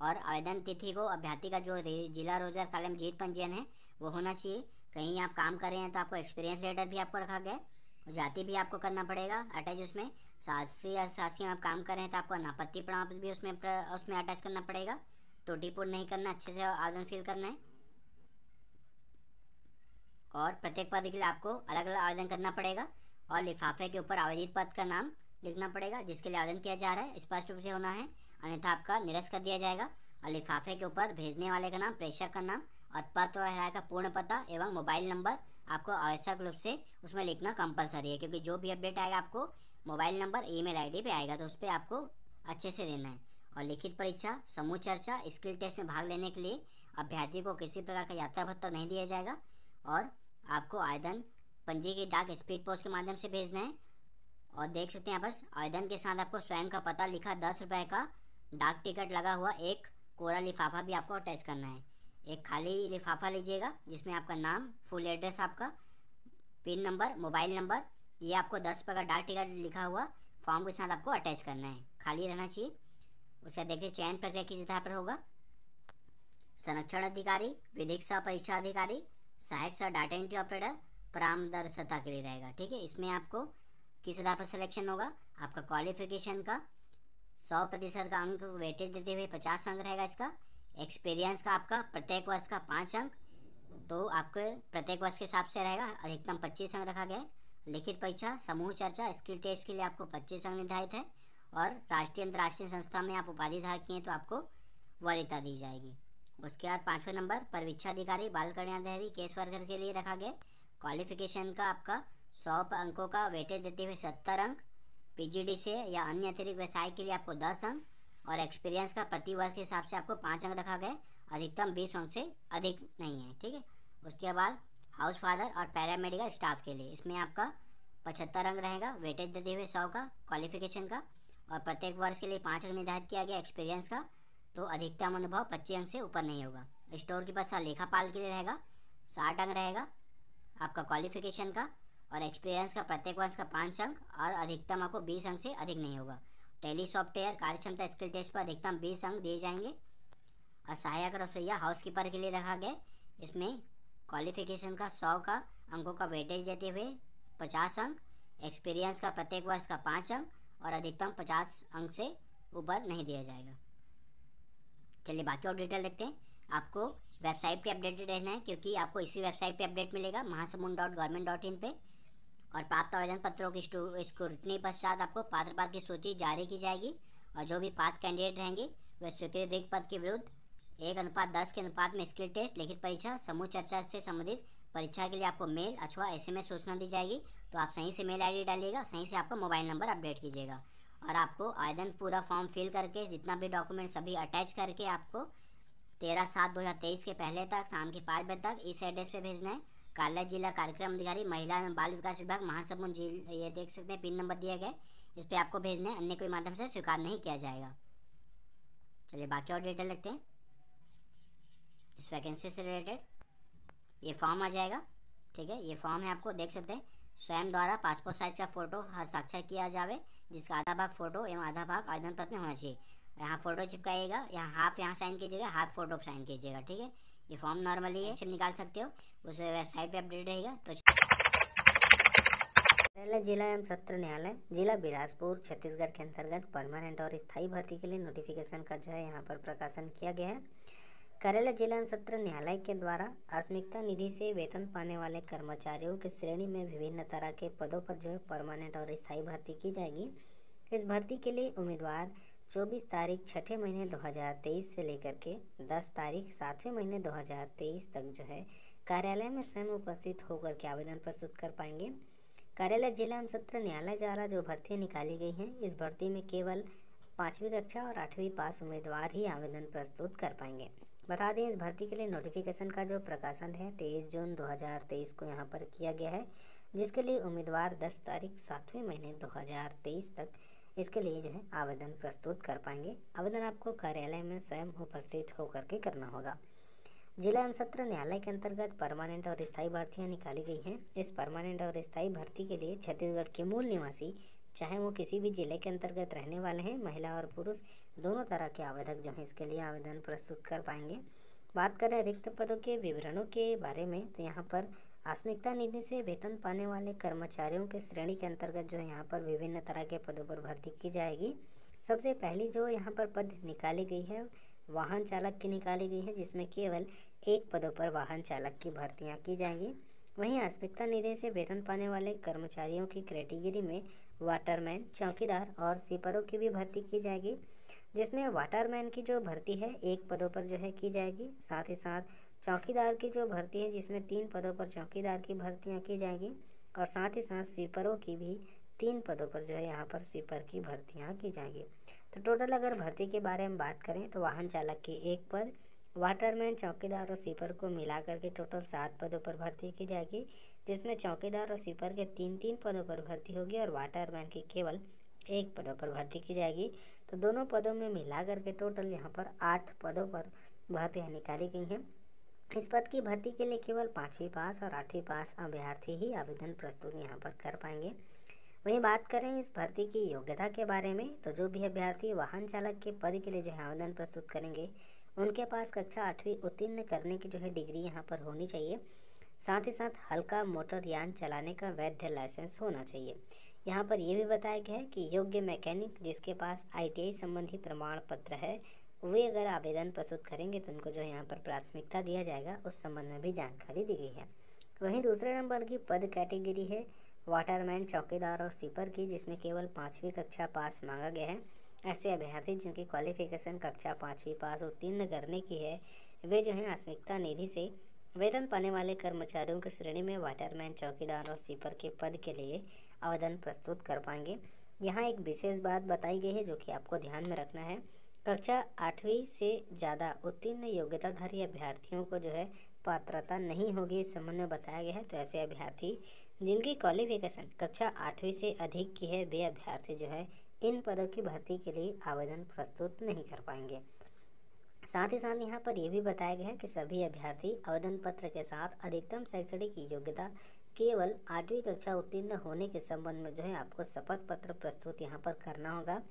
और आवेदन तिथि को अभ्यर्थी का जो जिला रोजगार कार्यालय में जीवित पंजीयन है वो होना चाहिए। कहीं आप काम कर रहे हैं तो आपको एक्सपीरियंस लेटर भी आपको रखा गया है। जाति भी आपको करना पड़ेगा अटैच उसमें। साथी या साथी में आप काम कर रहे हैं तो आपको अनापत्ति प्रमाण पत्र भी उसमें अटैच करना पड़ेगा। त्रुटिपूर्ण नहीं करना, अच्छे से आवेदन फिल करना है। और प्रत्येक पद के लिए आपको अलग अलग आवेदन करना पड़ेगा। और लिफाफे के ऊपर आवेदित पद का नाम लिखना पड़ेगा जिसके लिए आवेदन किया जा रहा है, स्पष्ट रूप से होना है, अन्यथा आपका निरस्त कर दिया जाएगा। और लिफाफे के ऊपर भेजने वाले का नाम, प्रेषक का नाम, पत्र व्यवहार का पूर्ण पता एवं मोबाइल नंबर आपको आवश्यक रूप से उसमें लिखना कंपलसरी है, क्योंकि जो भी अपडेट आएगा आपको मोबाइल नंबर ईमेल आईडी पे आएगा, तो उस पर आपको अच्छे से देना है। और लिखित परीक्षा, समूह चर्चा, स्किल टेस्ट में भाग लेने के लिए अभ्यर्थी को किसी प्रकार का यात्रा भत्ता नहीं दिया जाएगा। और आपको आवेदन पंजी की डाक स्पीड पोस्ट के माध्यम से भेजना है। और देख सकते हैं यहाँ पर आवेदन के साथ आपको स्वयं का पता लिखा 10 रुपये का डाक टिकट लगा हुआ एक कोरा लिफाफा भी आपको अटैच करना है। एक खाली लिफाफा लीजिएगा जिसमें आपका नाम, फुल एड्रेस, आपका पिन नंबर, मोबाइल नंबर, ये आपको 10 रुपये का डाक टिकट लिखा हुआ फॉर्म के साथ आपको अटैच करना है, खाली रहना चाहिए। उसका देखिए चयन प्रक्रिया किस आधार पर होगा। संरक्षण अधिकारी, विधिक सह परीक्षा अधिकारी, सहायक सह डाटा एंट्री ऑपरेटर, परामर्शदाता के लिए रहेगा। ठीक है, इसमें आपको किस आधार पर सिलेक्शन होगा, आपका क्वालिफिकेशन का 100% का अंक वेटेज देते हुए 50 अंक रहेगा इसका। एक्सपीरियंस का आपका प्रत्येक वर्ष का 5 अंक, तो आपके प्रत्येक वर्ष के हिसाब से रहेगा, अधिकतम 25 अंक रखा गया है। लिखित परीक्षा, समूह चर्चा, स्किल टेस्ट के लिए आपको 25 अंक निर्धारित है। और राष्ट्रीय अंतर्राष्ट्रीय संस्था में आप उपाधि धारक किए तो आपको वरीयता दी जाएगी। उसके बाद 5वें नंबर परिवीक्षा अधिकारी, बाल कल्याण अधिकारी, केस वर्कर के लिए रखा गया। क्वालिफिकेशन का आपका 100 अंकों का वेटेज देते हुए 70 अंक, पीजीडी से या अन्य अतिरिक्त व्यवसाय के लिए आपको 10 अंक, और एक्सपीरियंस का प्रति वर्ष के हिसाब से आपको 5 अंक रखा गया, अधिकतम 20 अंक से अधिक नहीं है। ठीक है, उसके बाद हाउस फादर और पैरामेडिकल स्टाफ के लिए इसमें आपका 75 अंक रहेगा, वेटेज देते हुए 100 का क्वालिफिकेशन का, और प्रत्येक वर्ष के लिए 5 अंक निर्धारित किया गया एक्सपीरियंस का, तो अधिकतम अनुभव 25 अंक से ऊपर नहीं होगा। स्टोर कीपर सह लेखापाल के लिए रहेगा 60 अंक रहेगा आपका क्वालिफिकेशन का, और एक्सपीरियंस का प्रत्येक वर्ष का 5 अंक, और अधिकतम आपको 20 अंक से अधिक नहीं होगा। टेली सॉफ्टवेयर कार्यक्षमता स्किल टेस्ट पर अधिकतम 20 अंक दिए जाएंगे। और सहायक रसोइया हाउसकीपर के लिए रखा गया, इसमें क्वालिफिकेशन का 100 का अंकों का वेटेज देते हुए 50 अंक, एक्सपीरियंस का प्रत्येक वर्ष का 5 अंक, और अधिकतम 50 अंक से ऊपर नहीं दिया जाएगा। चलिए बाकी और डिटेल देखते हैं। आपको वेबसाइट पे अपडेटेड रहना है, क्योंकि आपको इसी वेबसाइट पे अपडेट मिलेगा महासमुंद.gov.in पे। और प्राप्त आवेदन पत्रों की स्क्रूटनी पश्चात आपको पात्र पद की सूची जारी की जाएगी, और जो भी पात्र कैंडिडेट रहेंगे वे स्वीकृत रिक्त पद के विरुद्ध 1:10 के अनुपात में स्किल टेस्ट, लिखित परीक्षा, समूह चर्चा से संबंधित परीक्षा के लिए आपको मेल अथवा SMS सूचना दी जाएगी। तो आप सही से मेल ID डालिएगा, सही से आपका मोबाइल नंबर अपडेट कीजिएगा। और आपको आवेदन पूरा फॉर्म फिल करके जितना भी डॉक्यूमेंट सभी अटैच करके आपको 13/7/2023 के पहले तक शाम के 5 बजे तक इस एड्रेस पे भेजना है। कार्यालय जिला कार्यक्रम अधिकारी महिला एवं बाल विकास विभाग महासमुंद जिला, ये देख सकते हैं पिन नंबर दिया गया है, इस पर आपको भेजना है, अन्य कोई माध्यम से स्वीकार नहीं किया जाएगा। चलिए बाकी और डिटेल देखते हैं। इस वैकेंसी से रिलेटेड ये फॉर्म आ जाएगा। ठीक है, ये फॉर्म है, आपको देख सकते हैं स्वयं द्वारा पासपोर्ट साइज का फोटो हस्ताक्षर किया जावे, जिसका आधा भाग फोटो एवं आधा भाग आवेदन पत्र में होना चाहिए। यहाँ फोटो चिपकाइएगा, यहाँ हाफ यहाँ साइन कीजिएगा, हाफ फोटो साइन कीजिएगा। ठीक है, ये फॉर्म नॉर्मली है, निकाल सकते हो, उस वेबसाइट पे अपडेट रहेगा। तो जिला एवं सत्र न्यायालय जिला बिलासपुर छत्तीसगढ़ के अंतर्गत परमानेंट और स्थायी भर्ती के लिए नोटिफिकेशन का जो है यहाँ पर प्रकाशन किया गया है। कार्यालय जिला एवं सत्र न्यायालय के द्वारा आकस्मिकता निधि से वेतन पाने वाले कर्मचारियों की श्रेणी में विभिन्न तरह के पदों पर जो है परमानेंट और स्थायी भर्ती की जाएगी। इस भर्ती के लिए उम्मीदवार 24 तारीख 6ठे महीने 2023 से लेकर के 10 तारीख 7वें महीने 2023 तक जो है कार्यालय में स्वयं उपस्थित होकर के आवेदन प्रस्तुत कर पाएंगे। कार्यालय जिला एवं सत्र न्यायालय द्वारा जो भर्तियाँ निकाली गई हैं, इस भर्ती में केवल 5वीं कक्षा और 8वीं पास उम्मीदवार ही आवेदन प्रस्तुत कर पाएंगे। बता दें, इस भर्ती के लिए नोटिफिकेशन का जो प्रकाशन है 23 जून 2023 को यहाँ पर किया गया है, जिसके लिए उम्मीदवार 10 तारीख 7वें महीने 2023 तक इसके लिए जो है आवेदन प्रस्तुत कर पाएंगे। आवेदन आपको कार्यालय में स्वयं उपस्थित होकर के करना होगा। जिला एवं सत्र न्यायालय के अंतर्गत परमानेंट और स्थायी भर्तियां निकाली गई हैं। इस परमानेंट और स्थायी भर्ती के लिए छत्तीसगढ़ के मूल निवासी, चाहे वो किसी भी जिले के अंतर्गत रहने वाले हैं, महिला और पुरुष दोनों तरह के आवेदक जो हैं इसके लिए आवेदन प्रस्तुत कर पाएंगे। बात करें रिक्त पदों के विवरणों के बारे में, तो यहाँ पर आकस्मिकता निधि से वेतन पाने वाले कर्मचारियों के श्रेणी के अंतर्गत जो है यहाँ पर विभिन्न तरह के पदों पर भर्ती की जाएगी। सबसे पहली जो यहाँ पर पद निकाली गई है वाहन चालक की निकाली गई है, जिसमें केवल एक पदों पर वाहन चालक की भर्तियां की जाएंगी। वहीं आकस्मिकता निधि से वेतन पाने वाले कर्मचारियों की कैटेगरी में वाटरमैन, चौकीदार और स्वीपरों की भी भर्ती की जाएगी, जिसमें वाटरमैन की जो भर्ती है एक पदों पर जो है की जाएगी। साथ ही साथ चौकीदार की जो भर्ती है जिसमें 3 पदों पर चौकीदार की भर्तियां की जाएगी, और साथ ही साथ स्वीपरों की भी 3 पदों पर जो है यहाँ पर स्वीपर की भर्तियां की जाएंगी। तो टोटल अगर भर्ती के बारे में बात करें तो वाहन चालक की 1 पद, वाटरमैन, चौकीदार और स्वीपर को मिलाकर के टोटल 7 पदों पर भर्ती की जाएगी, जिसमें चौकीदार और स्वीपर के 3-3 पदों पर भर्ती होगी और वाटरमैन की केवल 1 पदों पर भर्ती की जाएगी। तो दोनों पदों में मिलाकर के टोटल यहाँ पर 8 पदों पर भर्तियाँ निकाली गई हैं। इस पद की भर्ती के लिए केवल 5वीं पास और 8वीं पास अभ्यर्थी ही आवेदन प्रस्तुत यहाँ पर कर पाएंगे। वहीं बात करें इस भर्ती की योग्यता के बारे में, तो जो भी अभ्यर्थी वाहन चालक के पद के लिए जो है आवेदन प्रस्तुत करेंगे उनके पास कक्षा 8वीं उत्तीर्ण करने की जो है डिग्री यहाँ पर होनी चाहिए। साथ ही साथ हल्का मोटर यान चलाने का वैध लाइसेंस होना चाहिए। यहाँ पर यह भी बताया गया है कि योग्य मैकेनिक जिसके पास ITI संबंधी प्रमाण पत्र है, वे अगर आवेदन प्रस्तुत करेंगे तो उनको जो है यहाँ पर प्राथमिकता दिया जाएगा। उस संबंध में भी जानकारी दी गई है। वहीं दूसरे नंबर की पद कैटेगरी है वाटरमैन, चौकीदार और स्वीपर की, जिसमें केवल 5वीं कक्षा पास मांगा गया है। ऐसे अभ्यर्थी जिनकी क्वालिफिकेशन कक्षा 5वीं पास उत्तीर्ण करने की है, वे जो है आकस्मिकता निधि से वेतन पाने वाले कर्मचारियों की श्रेणी में वाटरमैन, चौकीदार और स्वीपर के पद के लिए आवेदन प्रस्तुत कर पाएंगे। यहाँ एक विशेष बात बताई गई है जो कि आपको ध्यान में रखना है। कक्षा 8वीं से ज़्यादा उत्तीर्ण योग्यताधारी अभ्यर्थियों को जो है पात्रता नहीं होगी, इस संबंध में बताया गया है। तो ऐसे अभ्यर्थी जिनकी क्वालिफिकेशन कक्षा 8वीं से अधिक की है, वे अभ्यर्थी जो है इन पदों की भर्ती के लिए आवेदन प्रस्तुत नहीं कर पाएंगे। साथ ही साथ यहाँ पर यह भी बताया गया है कि सभी अभ्यर्थी आवेदन पत्र के साथ अधिकतम शैक्षणिक योग्यता केवल 8वीं कक्षा उत्तीर्ण होने के संबंध में जो है आपको शपथ पत्र प्रस्तुत यहाँ पर करना होगा।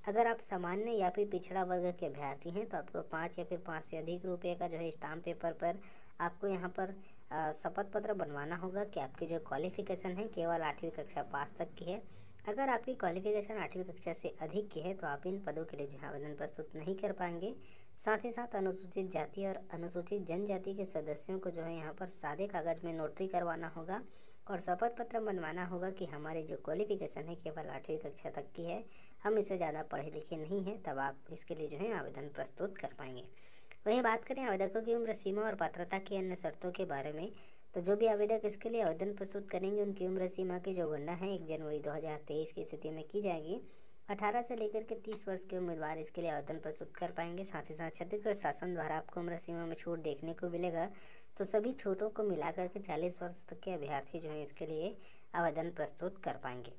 अगर आप सामान्य या फिर पिछड़ा वर्ग के अभ्यर्थी हैं तो आपको 5 या फिर 5 से अधिक रुपये का जो है स्टाम्प पेपर पर आपको यहाँ पर शपथ पत्र बनवाना होगा कि आपकी जो क्वालिफिकेशन है केवल 8वीं कक्षा पास तक की है। अगर आपकी क्वालिफिकेशन 8वीं कक्षा से अधिक की है तो आप इन पदों के लिए जो है आवेदन प्रस्तुत नहीं कर पाएंगे। साथ ही साथ अनुसूचित जाति और अनुसूचित जनजाति के सदस्यों को जो है यहाँ पर सादे कागज में नोटरी करवाना होगा और शपथ पत्र बनवाना होगा कि हमारी जो क्वालिफिकेशन है केवल 8वीं कक्षा तक की है, हम इससे ज़्यादा पढ़े लिखे नहीं हैं, तब आप इसके लिए जो है आवेदन प्रस्तुत कर पाएंगे। वहीं बात करें आवेदकों की उम्र सीमा और पात्रता की अन्य शर्तों के बारे में, तो जो भी आवेदक इसके लिए आवेदन प्रस्तुत करेंगे उनकी उम्र सीमा की जो गणना है 1 जनवरी 2023 की स्थिति में की जाएगी। 18 से लेकर के 30 वर्ष के उम्मीदवार इसके लिए आवेदन प्रस्तुत कर पाएंगे। साथ ही साथ छत्तीसगढ़ शासन द्वारा आपको उम्र सीमा में छूट देखने को मिलेगा, तो सभी छूटों को मिलाकर के 40 वर्ष तक के अभ्यर्थी जो है इसके लिए आवेदन प्रस्तुत कर पाएंगे।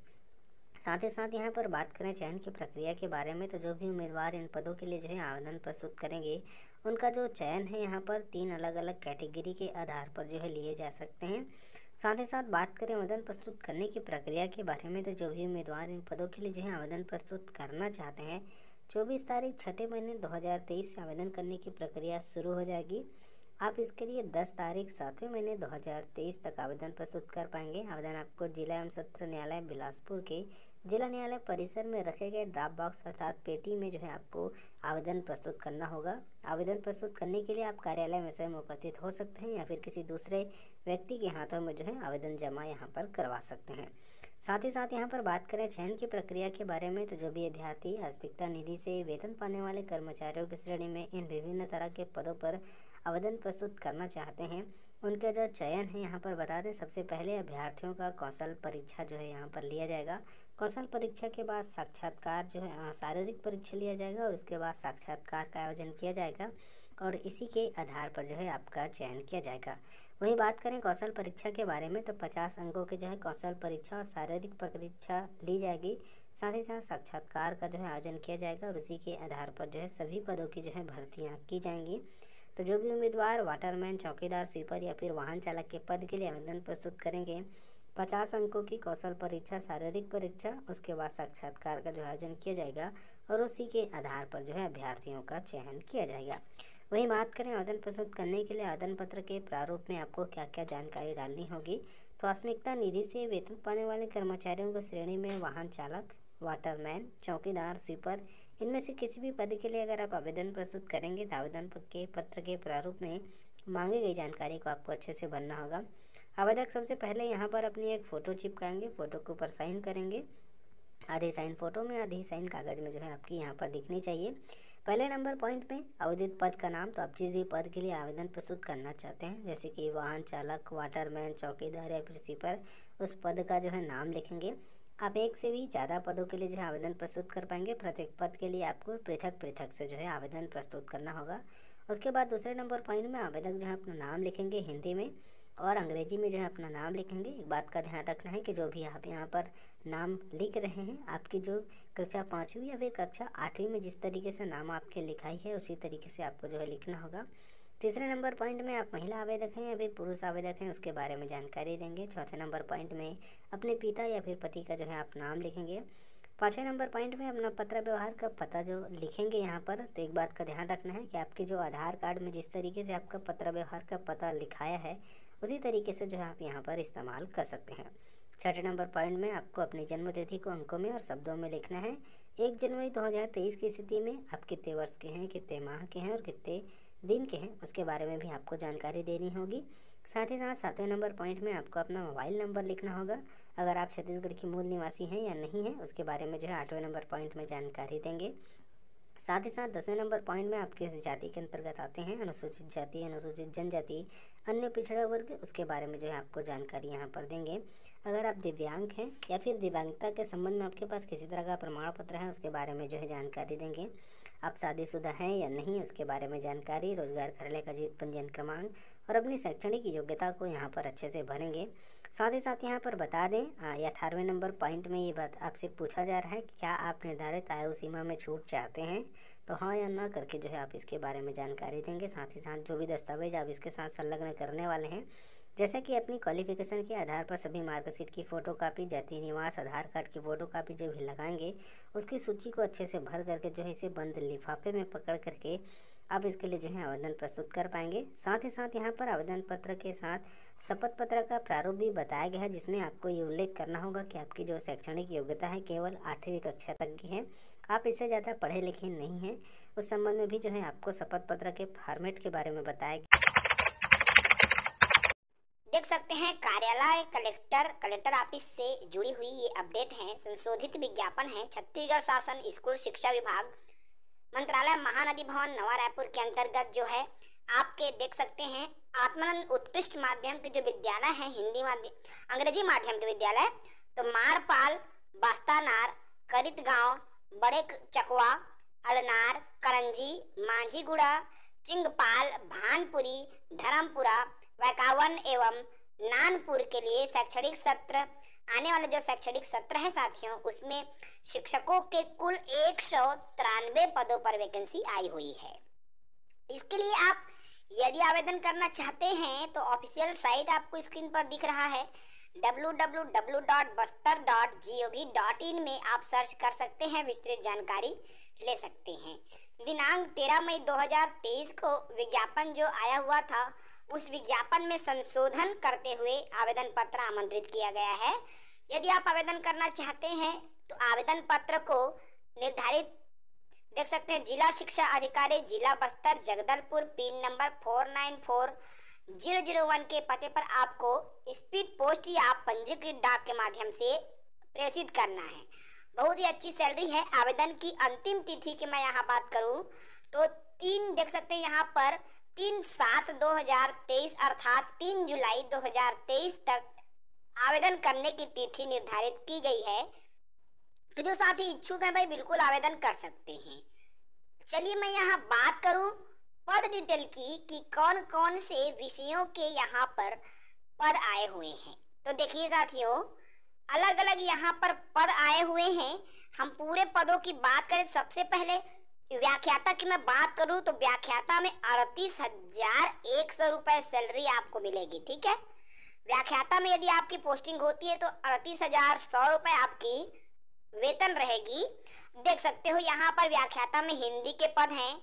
साथ ही साथ यहाँ पर बात करें चयन की प्रक्रिया के बारे में, तो जो भी उम्मीदवार इन पदों के लिए जो है आवेदन प्रस्तुत करेंगे उनका जो चयन है यहाँ पर 3 अलग अलग कैटेगरी के आधार पर जो है लिए जा सकते हैं। साथ ही साथ बात करें आवेदन प्रस्तुत करने की प्रक्रिया के बारे में, तो जो भी उम्मीदवार इन पदों के लिए जो है आवेदन प्रस्तुत करना चाहते हैं 24 तारीख 6 महीने 2023 से आवेदन करने की प्रक्रिया शुरू हो जाएगी। आप इसके लिए 10 तारीख 7वें महीने 2023 तक आवेदन प्रस्तुत कर पाएंगे। आवेदन आपको जिला एवं सत्र न्यायालय बिलासपुर के जिला न्यायालय परिसर में रखे गए ड्रॉप बॉक्स अर्थात पेटी में जो है आपको आवेदन प्रस्तुत करना होगा। आवेदन प्रस्तुत करने के लिए आप कार्यालय में स्वयं उपस्थित हो सकते हैं या फिर किसी दूसरे व्यक्ति के हाथों में जो है आवेदन जमा यहाँ पर करवा सकते हैं। साथ ही साथ यहाँ पर बात करें चयन की प्रक्रिया के बारे में, तो जो भी अभ्यर्थी आकस्मिकता निधि से वेतन पाने वाले कर्मचारियों की श्रेणी में इन विभिन्न तरह के पदों पर आवेदन प्रस्तुत करना चाहते हैं उनका जो चयन है यहाँ पर बता दें। सबसे पहले अभ्यर्थियों का कौशल परीक्षा जो है यहाँ पर लिया जाएगा। कौशल परीक्षा के बाद साक्षात्कार जो है शारीरिक परीक्षा लिया जाएगा और उसके बाद साक्षात्कार का आयोजन किया जाएगा और इसी के आधार पर जो है आपका चयन किया जाएगा। वहीं बात करें कौशल परीक्षा के बारे में, तो 50 अंकों के जो है कौशल परीक्षा और शारीरिक परीक्षा ली जाएगी। साथ ही साथ साक्षात्कार का जो है आयोजन किया जाएगा और उसी के आधार पर जो है सभी पदों की जो है भर्तियाँ की जाएंगी। तो जो भी उम्मीदवार वाटरमैन, चौकीदार, स्वीपर या फिर वाहन चालक के पद के लिए आवेदन प्रस्तुत करेंगे, 50 अंकों की कौशल परीक्षा, शारीरिक परीक्षा, उसके बाद साक्षात्कार का जो आयोजन किया जाएगा और उसी के आधार पर जो है अभ्यर्थियों का चयन किया जाएगा। वहीं बात करें आवेदन प्रस्तुत करने के लिए आवेदन पत्र के प्रारूप में आपको क्या क्या जानकारी डालनी होगी, तो प्राथमिकता निधि से वेतन पाने वाले कर्मचारियों को श्रेणी में वाहन चालक, वाटरमैन, चौकीदार, स्वीपर, इनमें से किसी भी पद के लिए अगर आप आवेदन प्रस्तुत करेंगे तो आवेदन पत्र के प्रारूप में मांगी गई जानकारी को आपको अच्छे से भरना होगा। आवेदक सबसे पहले यहाँ पर अपनी एक फ़ोटो चिपकाएंगे, फ़ोटो के ऊपर साइन करेंगे। आधी साइन फ़ोटो में, आधी साइन कागज़ में जो है आपकी यहाँ पर दिखनी चाहिए। पहले नंबर पॉइंट में आवेदित पद का नाम, तो आप जिस भी पद के लिए आवेदन प्रस्तुत करना चाहते हैं, जैसे कि वाहन चालक, वाटरमैन, चौकीदार या फिर स्वीपर, उस पद का जो है नाम लिखेंगे। आप एक से भी ज़्यादा पदों के लिए जो है आवेदन प्रस्तुत कर पाएंगे। प्रत्येक पद के लिए आपको पृथक पृथक से जो है आवेदन प्रस्तुत करना होगा। उसके बाद दूसरे नंबर पॉइंट में आवेदक जो है अपना नाम लिखेंगे हिंदी में और अंग्रेजी में जो है अपना नाम लिखेंगे। एक बात का ध्यान रखना है कि जो भी आप यहाँ पर नाम लिख रहे हैं, आपकी जो कक्षा 5वीं या फिर कक्षा 8वीं में जिस तरीके से नाम आपके लिखाई है उसी तरीके से आपको जो है लिखना होगा। तीसरे नंबर पॉइंट में आप महिला आवेदक हैं या फिर पुरुष आवेदक हैं उसके बारे में जानकारी देंगे। चौथे नंबर पॉइंट में अपने पिता या फिर पति का जो है आप नाम लिखेंगे। पाँचवें नंबर पॉइंट में अपना पत्र व्यवहार का पता जो लिखेंगे यहाँ पर, तो एक बात का ध्यान रखना है कि आपके जो आधार कार्ड में जिस तरीके से आपका पत्र व्यवहार का पता लिखाया है उसी तरीके से जो है आप यहाँ पर इस्तेमाल कर सकते हैं। छठे नंबर पॉइंट में आपको अपनी जन्म तिथि को अंकों में और शब्दों में लिखना है। 1 जनवरी 2023 की स्थिति में आप कितने वर्ष के हैं, कितने माह के हैं और कितने दिन के हैं, उसके बारे में भी आपको जानकारी देनी होगी। साथ ही साथ 7वें नंबर पॉइंट में आपको अपना मोबाइल नंबर लिखना होगा। अगर आप छत्तीसगढ़ की मूल निवासी हैं या नहीं हैं उसके बारे में जो है 8वें नंबर पॉइंट में जानकारी देंगे। साथ ही साथ 10वें नंबर पॉइंट में आप किस जाति के अंतर्गत आते हैं, अनुसूचित जाति, अनुसूचित जनजाति, अन्य पिछड़ा वर्ग, उसके बारे में जो है आपको जानकारी यहाँ पर देंगे। अगर आप दिव्यांग हैं या फिर दिव्यांगता के संबंध में आपके पास किसी तरह का प्रमाण पत्र है उसके बारे में जो है जानकारी देंगे। आप शादीशुदा हैं या नहीं उसके बारे में जानकारी, रोजगार कार्यालय का जीवित पंजीयन क्रमांक और अपनी शैक्षणिक योग्यता को यहाँ पर अच्छे से भरेंगे। साथ ही साथ यहाँ पर बता दें ये 18वें नंबर पॉइंट में ये बात आपसे पूछा जा रहा है कि क्या आप निर्धारित आयु सीमा में छूट चाहते हैं, तो हाँ या ना करके जो है आप इसके बारे में जानकारी देंगे। साथ ही साथ जो भी दस्तावेज आप इसके साथ संलग्न करने वाले हैं, जैसे कि अपनी क्वालिफिकेशन के आधार पर सभी मार्कशीट की फ़ोटोकॉपी, जाति निवास, आधार कार्ड की फ़ोटोकॉपी जो भी लगाएंगे उसकी सूची को अच्छे से भर करके जो है इसे बंद लिफाफे में पकड़ करके आप इसके लिए जो है आवेदन प्रस्तुत कर पाएंगे। साथ ही साथ यहाँ पर आवेदन पत्र के साथ शपथ पत्र का प्रारूप भी बताया गया है, जिसमें आपको ये उल्लेख करना होगा कि आपकी जो शैक्षणिक योग्यता है केवल 8वीं कक्षा तक की है, आप इससे ज़्यादा पढ़े लिखे नहीं हैं। उस संबंध में भी जो है आपको शपथ पत्र के फॉर्मेट के बारे में बताया गया। देख सकते हैं कार्यालय कलेक्टर ऑफिस से जुड़ी हुई ये अपडेट है। संशोधित विज्ञापन है। छत्तीसगढ़ शासन स्कूल शिक्षा विभाग मंत्रालय महानदी भवन नवा रायपुर के अंतर्गत जो है आपके देख सकते हैं आत्मानंद उत्कृष्ट माध्यम के जो विद्यालय है, हिंदी माध्यम अंग्रेजी माध्यम के विद्यालय, तो मारपाल, बास्तानार, करित गांव, बड़े चकवा, अलनार, करंजी, मांझीगुड़ा, चिंगपाल, भानपुरी, धर्मपुरा, वैकावन एवं नानपुर के लिए शैक्षणिक सत्र आने वाला जो शैक्षणिक सत्र है साथियों, उसमें शिक्षकों के कुल 193 पदों पर वैकेंसी आई हुई है। इसके लिए आप यदि आवेदन करना चाहते हैं तो ऑफिशियल साइट आपको स्क्रीन पर दिख रहा है www.bastar.gov.in में आप सर्च कर सकते हैं, विस्तृत जानकारी ले सकते हैं। दिनांक 13 मई 2023 को विज्ञापन जो आया हुआ था उस विज्ञापन में संशोधन करते हुए आवेदन पत्र आमंत्रित किया गया है। यदि आप आवेदन करना चाहते हैं तो आवेदन पत्र को निर्धारित देख सकते हैं जिला शिक्षा अधिकारी जिला बस्तर जगदलपुर पिन नंबर 494001 के पते पर आपको स्पीड पोस्ट या पंजीकृत डाक के माध्यम से प्रेषित करना है। बहुत ही अच्छी सैलरी है। आवेदन की अंतिम तिथि की मैं यहाँ बात करूँ तो 3 देख सकते हैं यहाँ पर 3/7/2023 अर्थात 3 जुलाई 2023 तक आवेदन करने की तिथि निर्धारित की गई है। तो जो साथी इच्छुक हैं भाई बिल्कुल आवेदन कर सकते हैं। चलिए मैं यहाँ बात करूँ पद डिटेल की कि कौन कौन से विषयों के यहाँ पर पद आए हुए हैं। तो देखिए साथियों, अलग अलग यहाँ पर पद आए हुए हैं। हम पूरे पदों की बात करें, सबसे पहले व्याख्याता की मैं बात करूं तो व्याख्याता में 38,100 रुपए सैलरी आपको मिलेगी। ठीक है, व्याख्याता में यदि आपकी पोस्टिंग होती है तो 38,100 रुपए आपकी वेतन रहेगी। देख सकते हो यहाँ पर व्याख्याता में हिंदी के पद हैं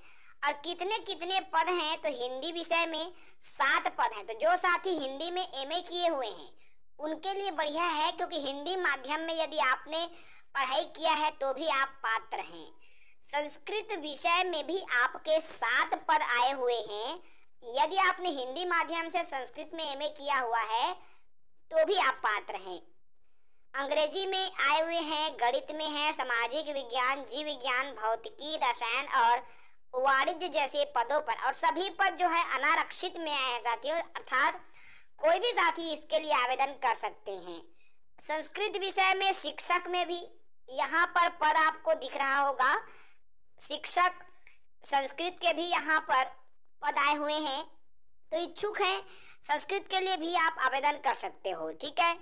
और कितने कितने पद हैं, तो हिंदी विषय में 7 पद हैं। तो जो साथी हिंदी में एमए किए हुए हैं उनके लिए बढ़िया है, क्योंकि हिंदी माध्यम में यदि आपने पढ़ाई किया है तो भी आप पात्र हैं। संस्कृत विषय में भी आपके 7 पद आए हुए हैं। यदि आपने हिंदी माध्यम से संस्कृत में एमए किया हुआ है तो भी आप पात्र हैं। अंग्रेजी में आए हुए हैं, गणित में है, सामाजिक विज्ञान, जीव विज्ञान, भौतिकी, रसायन और वाणिज्य जैसे पदों पर, और सभी पद जो है अनारक्षित में आए हैं साथियों, अर्थात कोई भी साथी इसके लिए आवेदन कर सकते हैं। संस्कृत विषय में शिक्षक में भी यहाँ पर पद आपको दिख रहा होगा, शिक्षक संस्कृत के भी यहाँ पर पद आए हुए हैं। तो इच्छुक हैं संस्कृत के लिए भी आप आवेदन कर सकते हो। ठीक है,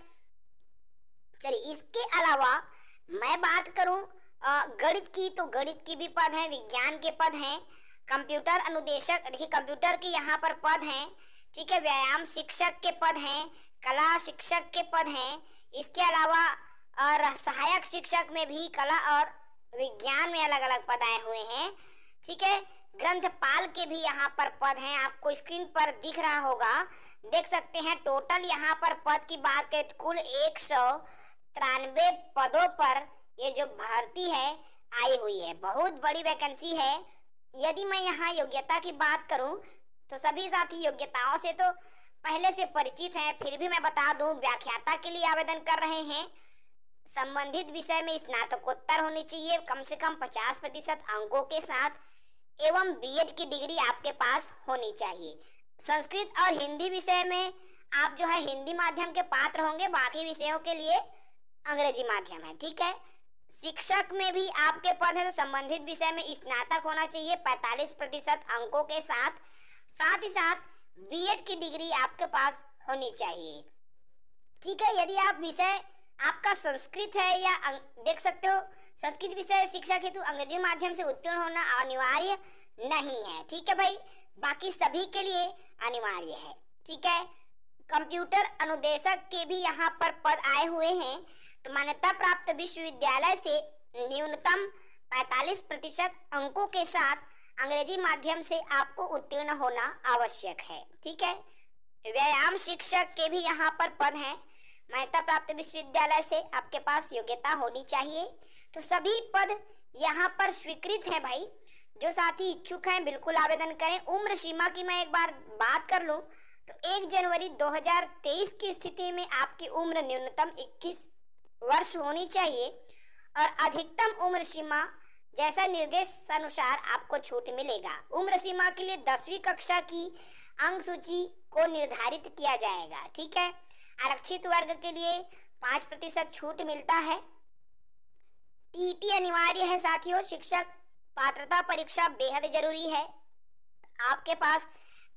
चलिए इसके अलावा मैं बात करूं गणित की, तो गणित की भी पद है, विज्ञान के पद हैं, कंप्यूटर अनुदेशक, देखिए कंप्यूटर के यहाँ पर पद हैं। ठीक है, व्यायाम शिक्षक के पद हैं, कला शिक्षक के पद हैं। इसके अलावा और सहायक शिक्षक में भी कला और विज्ञान में अलग अलग पद आए हुए हैं। ठीक है, ग्रंथपाल के भी यहाँ पर पद हैं, आपको स्क्रीन पर दिख रहा होगा, देख सकते हैं। टोटल यहाँ पर पद की बात करें तो कुल 193 पदों पर ये जो भर्ती है आई हुई है। बहुत बड़ी वैकेंसी है। यदि मैं यहाँ योग्यता की बात करूँ तो सभी साथी योग्यताओं से तो पहले से परिचित हैं, फिर भी मैं बता दूं, व्याख्याता के लिए आवेदन कर रहे हैं, संबंधित विषय में स्नातकोत्तर होनी चाहिए कम से कम 50% अंकों के साथ, एवं बीएड की डिग्री आपके पास होनी चाहिए। संस्कृत और हिंदी विषय में आप जो है हिंदी माध्यम के पात्र होंगे, बाकी विषयों के लिए अंग्रेजी माध्यम है। ठीक है, शिक्षक में भी आपके पद है तो संबंधित विषय में स्नातक होना चाहिए 45% अंकों के साथ, साथ ही साथ बीएड की डिग्री आपके पास होनी चाहिए। ठीक है, यदि आप विषय आपका संस्कृत है या देख सकते हो संस्कृत विषय शिक्षक हेतु अंग्रेजी माध्यम से उत्तीर्ण होना अनिवार्य नहीं है। ठीक है भाई, बाकी सभी के लिए अनिवार्य है। ठीक है, कंप्यूटर अनुदेशक के भी यहाँ पर पद आए हुए हैं, तो मान्यता प्राप्त विश्वविद्यालय से न्यूनतम 45% अंकों के साथ अंग्रेजी माध्यम से आपको उत्तीर्ण होना आवश्यक है। ठीक है, व्यायाम शिक्षक के भी यहाँ पर पद हैं, मान्यता प्राप्त विश्वविद्यालय से आपके पास योग्यता होनी चाहिए। तो सभी पद यहाँ पर स्वीकृत हैं भाई। जो साथी इच्छुक हैं बिल्कुल आवेदन करें। उम्र सीमा की मैं एक बार बात कर लूँ तो 1 जनवरी 2023 की स्थिति में आपकी उम्र न्यूनतम 21 वर्ष होनी चाहिए और अधिकतम उम्र सीमा जैसा निर्देश अनुसार आपको छूट मिलेगा। उम्र सीमा के लिए 10वीं कक्षा की अंक सूची को निर्धारित किया जाएगा। ठीक है, आरक्षित वर्ग के लिए 5% छूट मिलता है। टीटी अनिवार्य है साथियों। शिक्षक पात्रता परीक्षा बेहद जरूरी है। आपके पास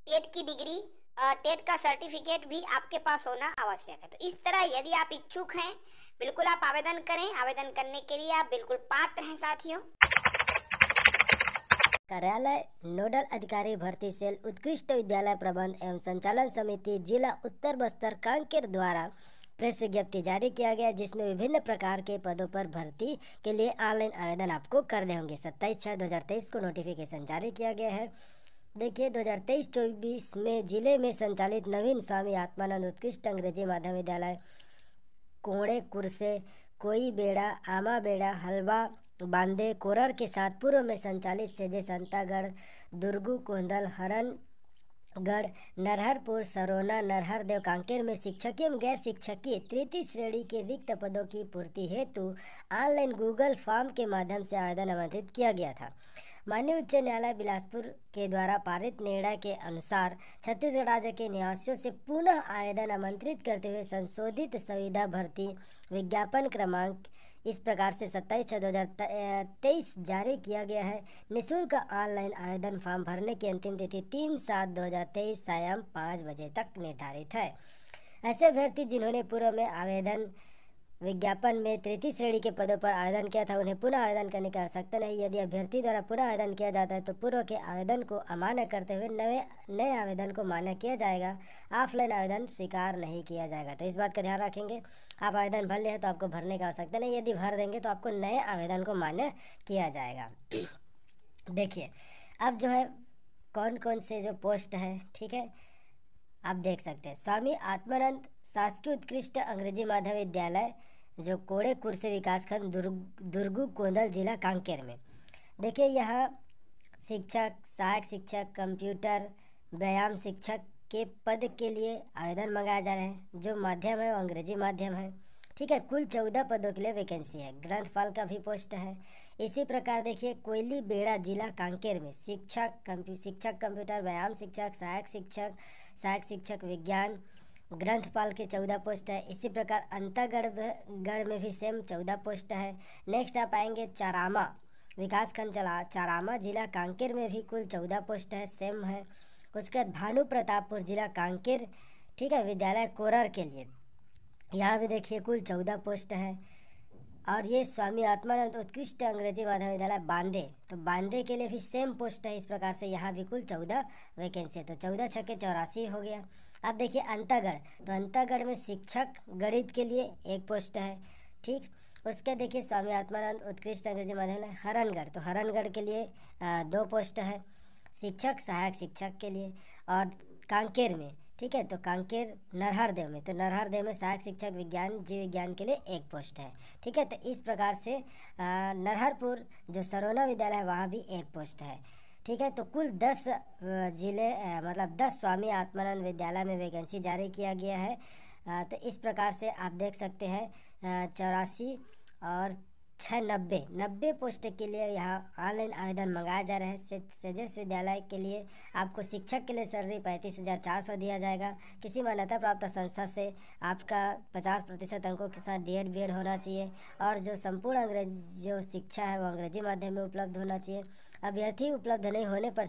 टेट की डिग्री, टेट का सर्टिफिकेट भी आपके पास होना आवश्यक है। तो इस तरह यदि आप इच्छुक हैं बिल्कुल आप आवेदन करें। आवेदन करने के लिए आप बिल्कुल पात्र हैं साथियों। कार्यालय नोडल अधिकारी भर्ती सेल उत्कृष्ट विद्यालय प्रबंध एवं संचालन समिति जिला उत्तर बस्तर कांकेर द्वारा प्रेस विज्ञप्ति जारी किया गया, जिसमें विभिन्न प्रकार के पदों पर भर्ती के लिए ऑनलाइन आवेदन आपको करने होंगे। 27/6/2023 को नोटिफिकेशन जारी किया गया है। देखिए 2023-24 में जिले में संचालित नवीन स्वामी आत्मानंद उत्कृष्ट अंग्रेजी माध्यम विद्यालय कोड़े कुरसे कोई बेड़ा आमा बेड़ा हलवा बांदे कोरर के साथ पूर्व में संचालित सेजे संतागढ़ दुर्गु कोंदल हरनगढ़ नरहरपुर सरोना नरहरदेव कांकेर में शिक्षकीय एवं गैर शिक्षकीय तृतीय श्रेणी के रिक्त पदों की पूर्ति हेतु ऑनलाइन गूगल फॉर्म के माध्यम से आवेदन आमंत्रित किया गया था। माननीय उच्च न्यायालय बिलासपुर के द्वारा पारित निर्णय के अनुसार छत्तीसगढ़ राज्य के निवासियों से पुनः आवेदन आमंत्रित करते हुए संशोधित संविदा भर्ती विज्ञापन क्रमांक इस प्रकार से 27/6/2023 जारी किया गया है। निःशुल्क ऑनलाइन आवेदन फॉर्म भरने की अंतिम तिथि 3/7/2023 सायं 5 बजे तक निर्धारित है। ऐसे अभ्यर्थी जिन्होंने पूर्व में आवेदन विज्ञापन में तृतीय श्रेणी के पदों पर आवेदन किया था उन्हें पुनः आवेदन करने की आवश्यकता नहीं। यदि अभ्यर्थी द्वारा पुनः आवेदन किया जाता है तो पूर्व के आवेदन को अमान्य करते हुए नए आवेदन को मान्य किया जाएगा। ऑफलाइन आवेदन स्वीकार नहीं किया जाएगा। तो इस बात का ध्यान रखेंगे। आप आवेदन भर लिए हैं तो आपको भरने की आवश्यकता नहीं, यदि भर देंगे तो आपको नए आवेदन को मान्य किया जाएगा। देखिए अब जो है कौन कौन से जो पोस्ट है, ठीक है, आप देख सकते हैं। स्वामी आत्मानंद शासकीय उत्कृष्ट अंग्रेजी माध्यम विद्यालय जो कोड़े कुर्से विकासखंड दुर्गू कोंदल जिला कांकेर में। देखिए यहाँ शिक्षक, सहायक शिक्षक, कंप्यूटर, व्यायाम शिक्षक के पद के लिए आवेदन मंगाए जा रहे हैं। जो माध्यम है वो अंग्रेजी माध्यम है, ठीक है। कुल 14 पदों के लिए वैकेंसी है। ग्रंथपाल का भी पोस्ट है। इसी प्रकार देखिए कोयली बेड़ा जिला कांकेर में शिक्षक कंप्यूटर, व्यायाम शिक्षक, सहायक शिक्षक विज्ञान, ग्रंथपाल के 14 पोस्ट है। इसी प्रकार अंतागढ़ में भी सेम 14 पोस्ट है। नेक्स्ट आप आएंगे चारामा विकासखंड चारामा जिला कांकेर में भी कुल 14 पोस्ट है, सेम है। उसके बाद भानु प्रतापपुर जिला कांकेर, ठीक है, विद्यालय कोरर के लिए यहाँ भी देखिए कुल 14 पोस्ट है। और ये स्वामी आत्मानंद उत्कृष्ट अंग्रेजी माध्यम विद्यालय बांदे, तो बांदे के लिए भी सेम पोस्ट है। इस प्रकार से यहाँ भी कुल 14 वैकेंसी है। तो 14 छक्के 84 हो गया। अब देखिए अंतागढ़, तो अंतागढ़ में शिक्षक गणित के लिए 1 पोस्ट है, ठीक। उसके देखिए स्वामी आत्मानंद उत्कृष्ट अंग्रेजी माध्यम हरणगढ़, तो हरणगढ़ के लिए 2 पोस्ट है, शिक्षक सहायक शिक्षक के लिए। और कांकेर में, ठीक है, तो कांकेर नरहरदेव में, तो नरहरदेव में सहायक शिक्षक विज्ञान जीव विज्ञान के लिए 1 पोस्ट है, ठीक है। तो इस प्रकार से नरहरपुर जो सरोना विद्यालय है वहाँ भी 1 पोस्ट है, ठीक है। तो कुल 10 जिले मतलब 10 स्वामी आत्मानंद विद्यालय में वैकेंसी जारी किया गया है। तो इस प्रकार से आप देख सकते हैं 84 और 6 90 पोस्ट के लिए यहाँ ऑनलाइन आवेदन मंगाया जा रहा है। सेजेस विद्यालय के लिए आपको शिक्षक के लिए सैलरी 35,400 दिया जाएगा। किसी मान्यता प्राप्त संस्था से आपका 50% अंकों के साथ DED BED होना चाहिए और जो संपूर्ण अंग्रेजी जो शिक्षा है वो अंग्रेजी माध्यम में उपलब्ध होना चाहिए। अभ्यर्थी उपलब्ध नहीं होने पर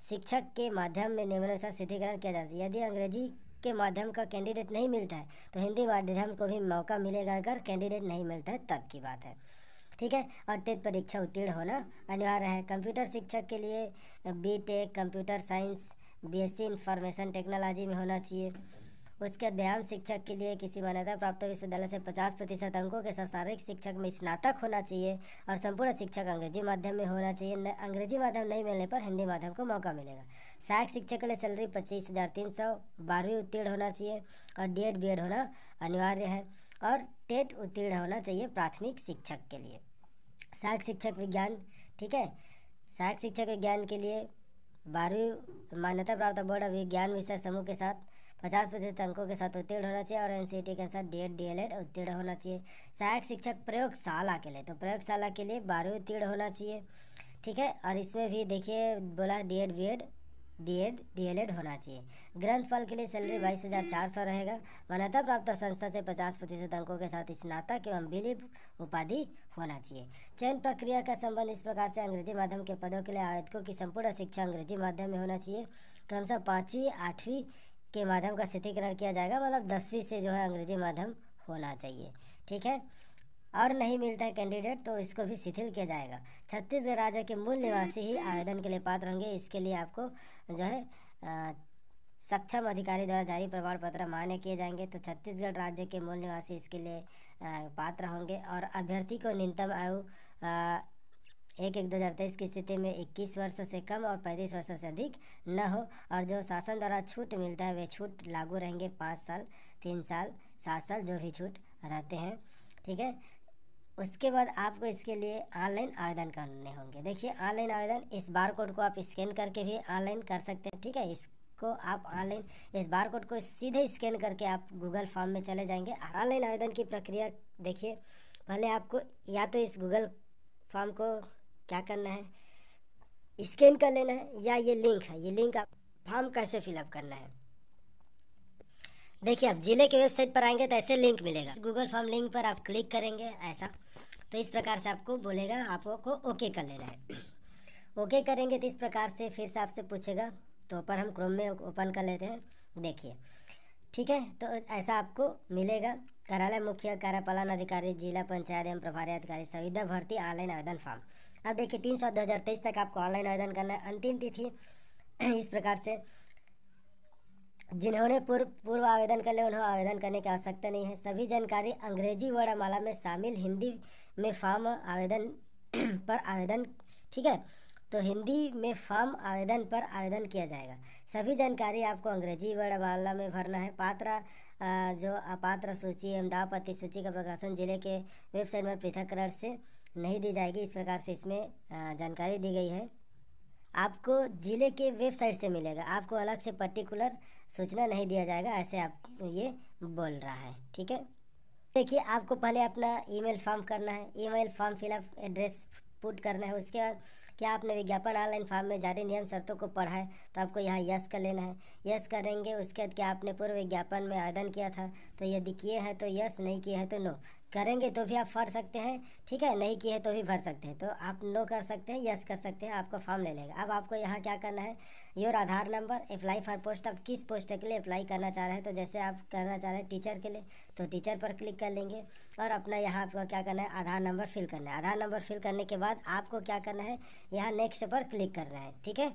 शिक्षक के माध्यम में निम्नानुसार शिथिलीकरण किया जाता है। यदि अंग्रेजी के माध्यम का कैंडिडेट नहीं मिलता है तो हिंदी माध्यम को भी मौका मिलेगा, अगर कैंडिडेट नहीं मिलता है तब की बात है, ठीक है। और टेट परीक्षा उत्तीर्ण होना अनिवार्य है। कंप्यूटर शिक्षक के लिए BTech computer science BSc information technology में होना चाहिए। उसके बाद व्यायाम शिक्षक के लिए किसी मान्यता प्राप्त विश्वविद्यालय से 50% अंकों के साथ शारीरिक शिक्षक में स्नातक होना चाहिए और संपूर्ण शिक्षक अंग्रेजी माध्यम में होना चाहिए। अंग्रेजी माध्यम नहीं मिलने पर हिंदी माध्यम को मौका मिलेगा। सहायक शिक्षक के लिए सैलरी 25,300, 12वीं उत्तीर्ण होना चाहिए और DED BED होना अनिवार्य है और टेट उत्तीर्ण होना चाहिए प्राथमिक शिक्षक के लिए। सहायक शिक्षक विज्ञान, ठीक है, सहायक शिक्षक विज्ञान के लिए 12वीं मान्यता प्राप्त बोर्ड विज्ञान विषय समूह के साथ 50% अंकों के साथ उत्तीर्ण होना चाहिए और NCERT के साथ DED DLED उत्तीर्ण होना चाहिए। सहायक शिक्षक प्रयोगशाला के लिए, तो प्रयोगशाला के लिए 12वीं उत्तीर्ण होना चाहिए, ठीक है। और इसमें भी देखिए बोला DED BED DED DLED होना चाहिए। ग्रंथपाल के लिए सैलरी 22,400 रहेगा। मान्यता प्राप्त संस्था से 50% अंकों के साथ स्नातक एवं BLib उपाधि होना चाहिए। चयन प्रक्रिया का संबंध इस प्रकार से अंग्रेजी माध्यम के पदों के लिए आवेदकों की संपूर्ण शिक्षा अंग्रेजी माध्यम में होना चाहिए। क्रमशः 5वीं 8वीं के माध्यम का शिथिलीकरण किया जाएगा, मतलब 10वीं से जो है अंग्रेजी माध्यम होना चाहिए, ठीक है। और नहीं मिलता है कैंडिडेट तो इसको भी शिथिल किया जाएगा। छत्तीसगढ़ राज्य के मूल निवासी ही आवेदन के लिए पात्र होंगे। इसके लिए आपको जो है सक्षम अधिकारी द्वारा जारी प्रमाण पत्र मान्य किए जाएंगे। तो छत्तीसगढ़ राज्य के मूल निवासी इसके लिए पात्र होंगे और अभ्यर्थी को न्यूनतम आयु 1/1/2023 की स्थिति में 21 वर्ष से कम और 35 वर्ष से अधिक न हो और जो शासन द्वारा छूट मिलता है वे छूट लागू रहेंगे 5 साल 3 साल 7 साल जो भी छूट रहते हैं, ठीक है। उसके बाद आपको इसके लिए ऑनलाइन आवेदन करने होंगे। देखिए ऑनलाइन आवेदन, इस बार कोड को आप स्कैन करके भी ऑनलाइन कर सकते हैं, ठीक है। इसको आप ऑनलाइन इस बार कोड को सीधे स्कैन करके आप गूगल फॉर्म में चले जाएंगे। ऑनलाइन आवेदन की प्रक्रिया देखिए, पहले आपको या तो इस गूगल फॉर्म को क्या करना है, स्कैन कर लेना है, या ये लिंक है, ये लिंक आप फॉर्म कैसे फिलअप करना है। देखिए आप जिले के वेबसाइट पर आएंगे तो ऐसे लिंक मिलेगा। गूगल फॉर्म लिंक पर आप क्लिक करेंगे ऐसा, तो इस प्रकार से आपको बोलेगा, आपको ओके कर लेना है। ओके करेंगे तो इस प्रकार से फिर से आपसे पूछेगा, तो पर हम क्रोम में ओपन कर लेते हैं। देखिए ठीक है, तो ऐसा आपको मिलेगा। कार्यालय मुख्य कार्यपालन अधिकारी, जिला पंचायत एवं प्रभारी अधिकारी, संविदा भर्ती ऑनलाइन आवेदन फॉर्म। अब देखिए 3/7/2023 तक आपको ऑनलाइन आवेदन करना है। अंतिम तिथि इस प्रकार से, जिन्होंने पूर्व आवेदन कर लिया उन्हें आवेदन करने की आवश्यकता नहीं है। सभी जानकारी अंग्रेजी वर्णमाला में शामिल हिंदी में फॉर्म आवेदन पर आवेदन, ठीक है। तो हिंदी में फॉर्म आवेदन पर आवेदन किया जाएगा। सभी जानकारी आपको अंग्रेजी वर्णमाला में भरना है। जो अपात्र सूची एवं दावपत्ती सूची का प्रकाशन जिले के वेबसाइट में पृथककरण से नहीं दी जाएगी। इस प्रकार से इसमें जानकारी दी गई है। आपको जिले के वेबसाइट से मिलेगा, आपको अलग से पर्टिकुलर सूचना नहीं दिया जाएगा, ऐसे आप ये बोल रहा है, ठीक है। देखिए आपको पहले अपना ईमेल फॉर्म करना है, email form fill up, address put करना है। उसके बाद क्या आपने विज्ञापन ऑनलाइन फॉर्म में जारी नियम शर्तों को पढ़ा है, तो आपको यहाँ यस कर लेना है। यस करेंगे। उसके बाद क्या आपने पूर्व विज्ञापन में आवेदन किया था, तो यदि किए हैं तो यस, नहीं किए हैं तो नो। करेंगे तो भी आप भर सकते हैं, ठीक है, नहीं किए तो भी भर सकते हैं। तो आप नो कर सकते हैं, यस कर सकते हैं, आपका फॉर्म ले लेगा। अब आपको यहाँ क्या करना है, your Aadhaar number, apply for post. आप किस पोस्ट के लिए अप्लाई करना चाह रहे हैं, तो जैसे आप करना चाह रहे हैं टीचर के लिए, तो टीचर पर क्लिक कर लेंगे और अपना यहाँ आपको क्या करना है, आधार नंबर फिल करना है। आधार नंबर फिल करने के बाद आपको क्या करना है, यहाँ नेक्स्ट पर क्लिक करना है, ठीक है।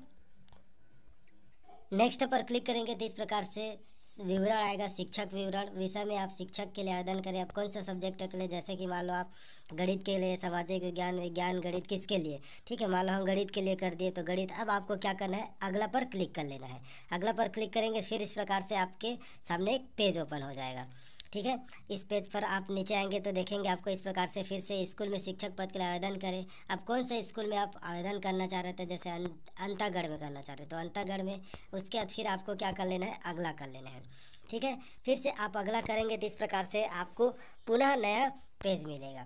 नेक्स्ट पर क्लिक करेंगे तो इस प्रकार से विवरण आएगा, शिक्षक विवरण। विषय में आप शिक्षक के लिए आवेदन करें, आप कौन सा सब्जेक्ट के लिए, जैसे कि मान लो आप गणित के लिए, सामाजिक विज्ञान, विज्ञान, गणित, किसके लिए, ठीक है। मान लो हम गणित के लिए कर दिए तो गणित। अब आपको क्या करना है, अगला पर क्लिक कर लेना है। अगला पर क्लिक करेंगे, फिर इस प्रकार से आपके सामने एक पेज ओपन हो जाएगा, ठीक है। इस पेज पर आप नीचे आएंगे तो देखेंगे आपको इस प्रकार से फिर से स्कूल में शिक्षक पद के लिए आवेदन करें। अब कौन से स्कूल में आप आवेदन करना चाह रहे थे, जैसे अंतागढ़ में करना चाह रहे तो अंतागढ़ में। उसके बाद फिर आपको क्या कर लेना है, अगला कर लेना है, ठीक है। फिर से आप अगला करेंगे तो इस प्रकार से आपको पुनः नया पेज मिलेगा,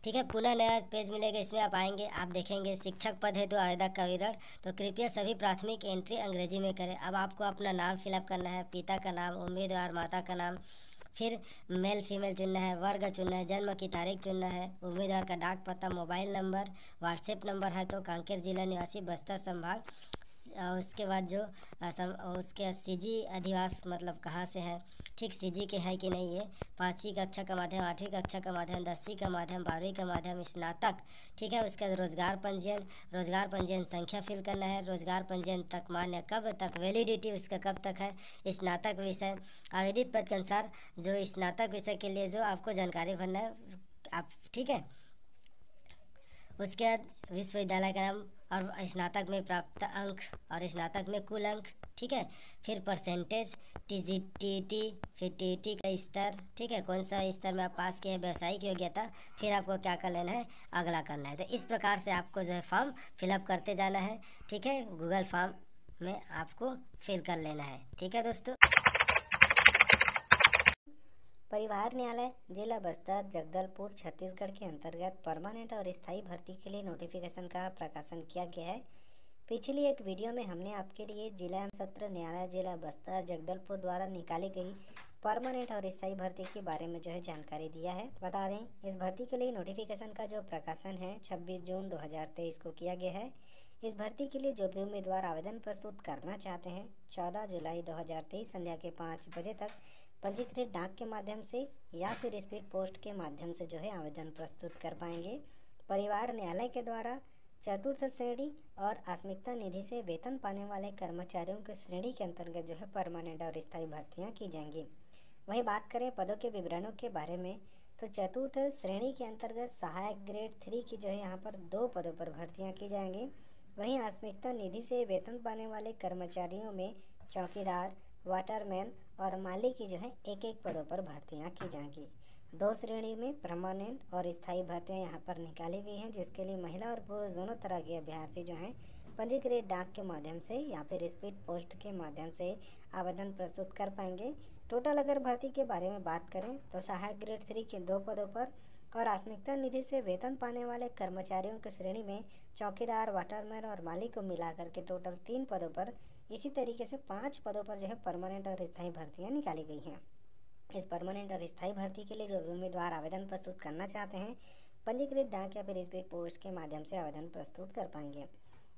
ठीक है। पुनः नया पेज मिलेगा, इसमें आप आएंगे, आप देखेंगे शिक्षक पद है तो आवेदक का विवरण। तो कृपया सभी प्राथमिक एंट्री अंग्रेजी में करें। अब आपको अपना नाम फिलअप करना है, पिता का नाम, उम्मीदवार माता का नाम, फिर मेल फीमेल चुनना है, वर्ग चुनना है, जन्म की तारीख चुनना है, उम्मीदवार का डाक पता, मोबाइल नंबर, व्हाट्सएप नंबर है तो कांकेर जिला निवासी, बस्तर संभाग। उसके बाद जो उसके सीजी अधिवास मतलब कहाँ से है, ठीक, सीजी के है कि नहीं, ये 5वीं कक्षा का माध्यम, 8वीं कक्षा का माध्यम, 10वीं का माध्यम, 12वीं का माध्यम, स्नातक, ठीक है। उसके बाद रोजगार पंजीयन संख्या फिल करना है। रोजगार पंजीयन तक मान्य कब तक, वैलिडिटी उसका कब तक है। स्नातक विषय, आवेदित पद के अनुसार जो स्नातक विषय के लिए जो आपको जानकारी भरना है आप, ठीक है। उसके बाद विश्वविद्यालय का नाम और स्नातक में प्राप्त अंक और स्नातक में कुल अंक, ठीक है। फिर परसेंटेज, टीजीटी, फिर टीटी का स्तर, ठीक है, कौन सा स्तर में आप पास किए, व्यावसायिक योग्यता। फिर आपको क्या कर लेना है, अगला करना है। तो इस प्रकार से आपको जो है फॉर्म फिलअप करते जाना है, ठीक है। गूगल फॉर्म में आपको फिल कर लेना है, ठीक है दोस्तों। परिवार न्यायालय जिला बस्तर जगदलपुर छत्तीसगढ़ के अंतर्गत परमानेंट और स्थायी भर्ती के लिए नोटिफिकेशन का प्रकाशन किया गया है। पिछली एक वीडियो में हमने आपके लिए जिला एवं सत्र न्यायालय जिला बस्तर जगदलपुर द्वारा निकाली गई परमानेंट और स्थायी भर्ती के बारे में जो है जानकारी दिया है। बता दें, इस भर्ती के लिए नोटिफिकेशन का जो प्रकाशन है 26 जून 2023 को किया गया है। इस भर्ती के लिए जो भी उम्मीदवार आवेदन प्रस्तुत करना चाहते हैं 14 जुलाई 2023 संध्या के 5 बजे तक पंजीकृत डाक के माध्यम से या फिर स्पीड पोस्ट के माध्यम से जो है आवेदन प्रस्तुत कर पाएंगे। परिवार न्यायालय के द्वारा चतुर्थ श्रेणी और आस्मिकता निधि से वेतन पाने वाले कर्मचारियों के श्रेणी के अंतर्गत जो है परमानेंट और स्थायी भर्तियां की जाएंगी। वहीं बात करें पदों के विवरणों के बारे में, तो चतुर्थ श्रेणी के अंतर्गत सहायक ग्रेड 3 की जो है यहाँ पर 2 पदों पर भर्तियाँ की जाएंगी। वहीं आस्मिकता निधि से वेतन पाने वाले कर्मचारियों में चौकीदार, वाटरमैन और माली की जो है 1-1 पदों पर भर्तियां की जाएंगी। 2 श्रेणी में परमानेंट और स्थायी भर्तियां यहाँ पर निकाली गई हैं, जिसके लिए महिला और पुरुष दोनों तरह के अभ्यर्थी जो हैं पंजीकृत डाक के माध्यम से या फिर स्पीड पोस्ट के माध्यम से आवेदन प्रस्तुत कर पाएंगे। टोटल अगर भर्ती के बारे में बात करें तो सहायक ग्रेड 3 के 2 पदों पर और आस्मिकता निधि से वेतन पाने वाले कर्मचारियों की श्रेणी में चौकीदार, वाटरमैन और माली को मिलाकर के टोटल 3 पदों पर, इसी तरीके से 5 पदों पर जो है परमानेंट और स्थायी भर्तियां निकाली गई हैं। इस परमानेंट और स्थायी भर्ती के लिए जो भी उम्मीदवार आवेदन प्रस्तुत करना चाहते हैं पंजीकृत डाक या फिर स्पीड पोस्ट के माध्यम से आवेदन प्रस्तुत कर पाएंगे।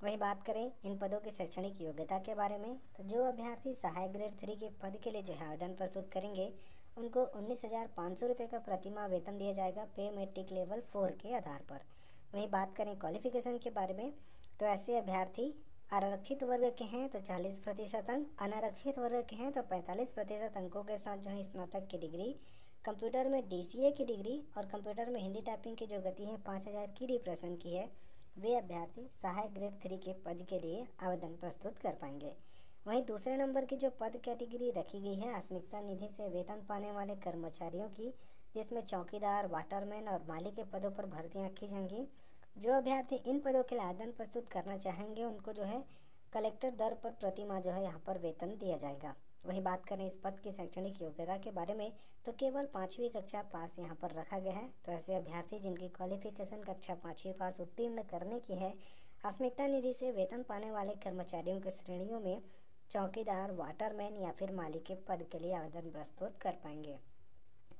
वही बात करें इन पदों की शैक्षणिक योग्यता के बारे में, तो जो अभ्यर्थी सहायक ग्रेड 3 के पद के लिए जो है आवेदन प्रस्तुत करेंगे उनको 19,500 रुपये का प्रतिमाह वेतन दिया जाएगा पे मेट्रिक लेवल 4 के आधार पर। वहीं बात करें क्वालिफिकेशन के बारे में, तो ऐसे अभ्यर्थी आरक्षित वर्ग के हैं तो 40% अंक, अनारक्षित वर्ग के हैं तो 45% अंकों के साथ जो है स्नातक की डिग्री, कंप्यूटर में DCA की डिग्री और कंप्यूटर में हिंदी टाइपिंग की जो गति है 5000 की डिप्रेशन की है, वे अभ्यर्थी सहायक ग्रेड 3 के पद के लिए आवेदन प्रस्तुत कर पाएंगे। वहीं दूसरे नंबर की जो पद कैटेगरी रखी गई है आस्मिकता निधि से वेतन पाने वाले कर्मचारियों की, जिसमें चौकीदार, वाटरमैन और माली के पदों पर भर्तियां की जाएंगी। जो अभ्यर्थी इन पदों के लिए आवेदन प्रस्तुत करना चाहेंगे उनको जो है कलेक्टर दर पर प्रतिमाह जो है यहाँ पर वेतन दिया जाएगा। वहीं बात करें इस पद की शैक्षणिक योग्यता के बारे में, तो केवल 5वीं कक्षा पास यहाँ पर रखा गया है। तो ऐसे अभ्यर्थी जिनकी क्वालिफिकेशन कक्षा 5वीं पास उत्तीर्ण करने की है, आस्मिकता निधि से वेतन पाने वाले कर्मचारियों की श्रेणियों में चौकीदार, वाटरमैन या फिर माली के पद के लिए आवेदन प्रस्तुत कर पाएंगे।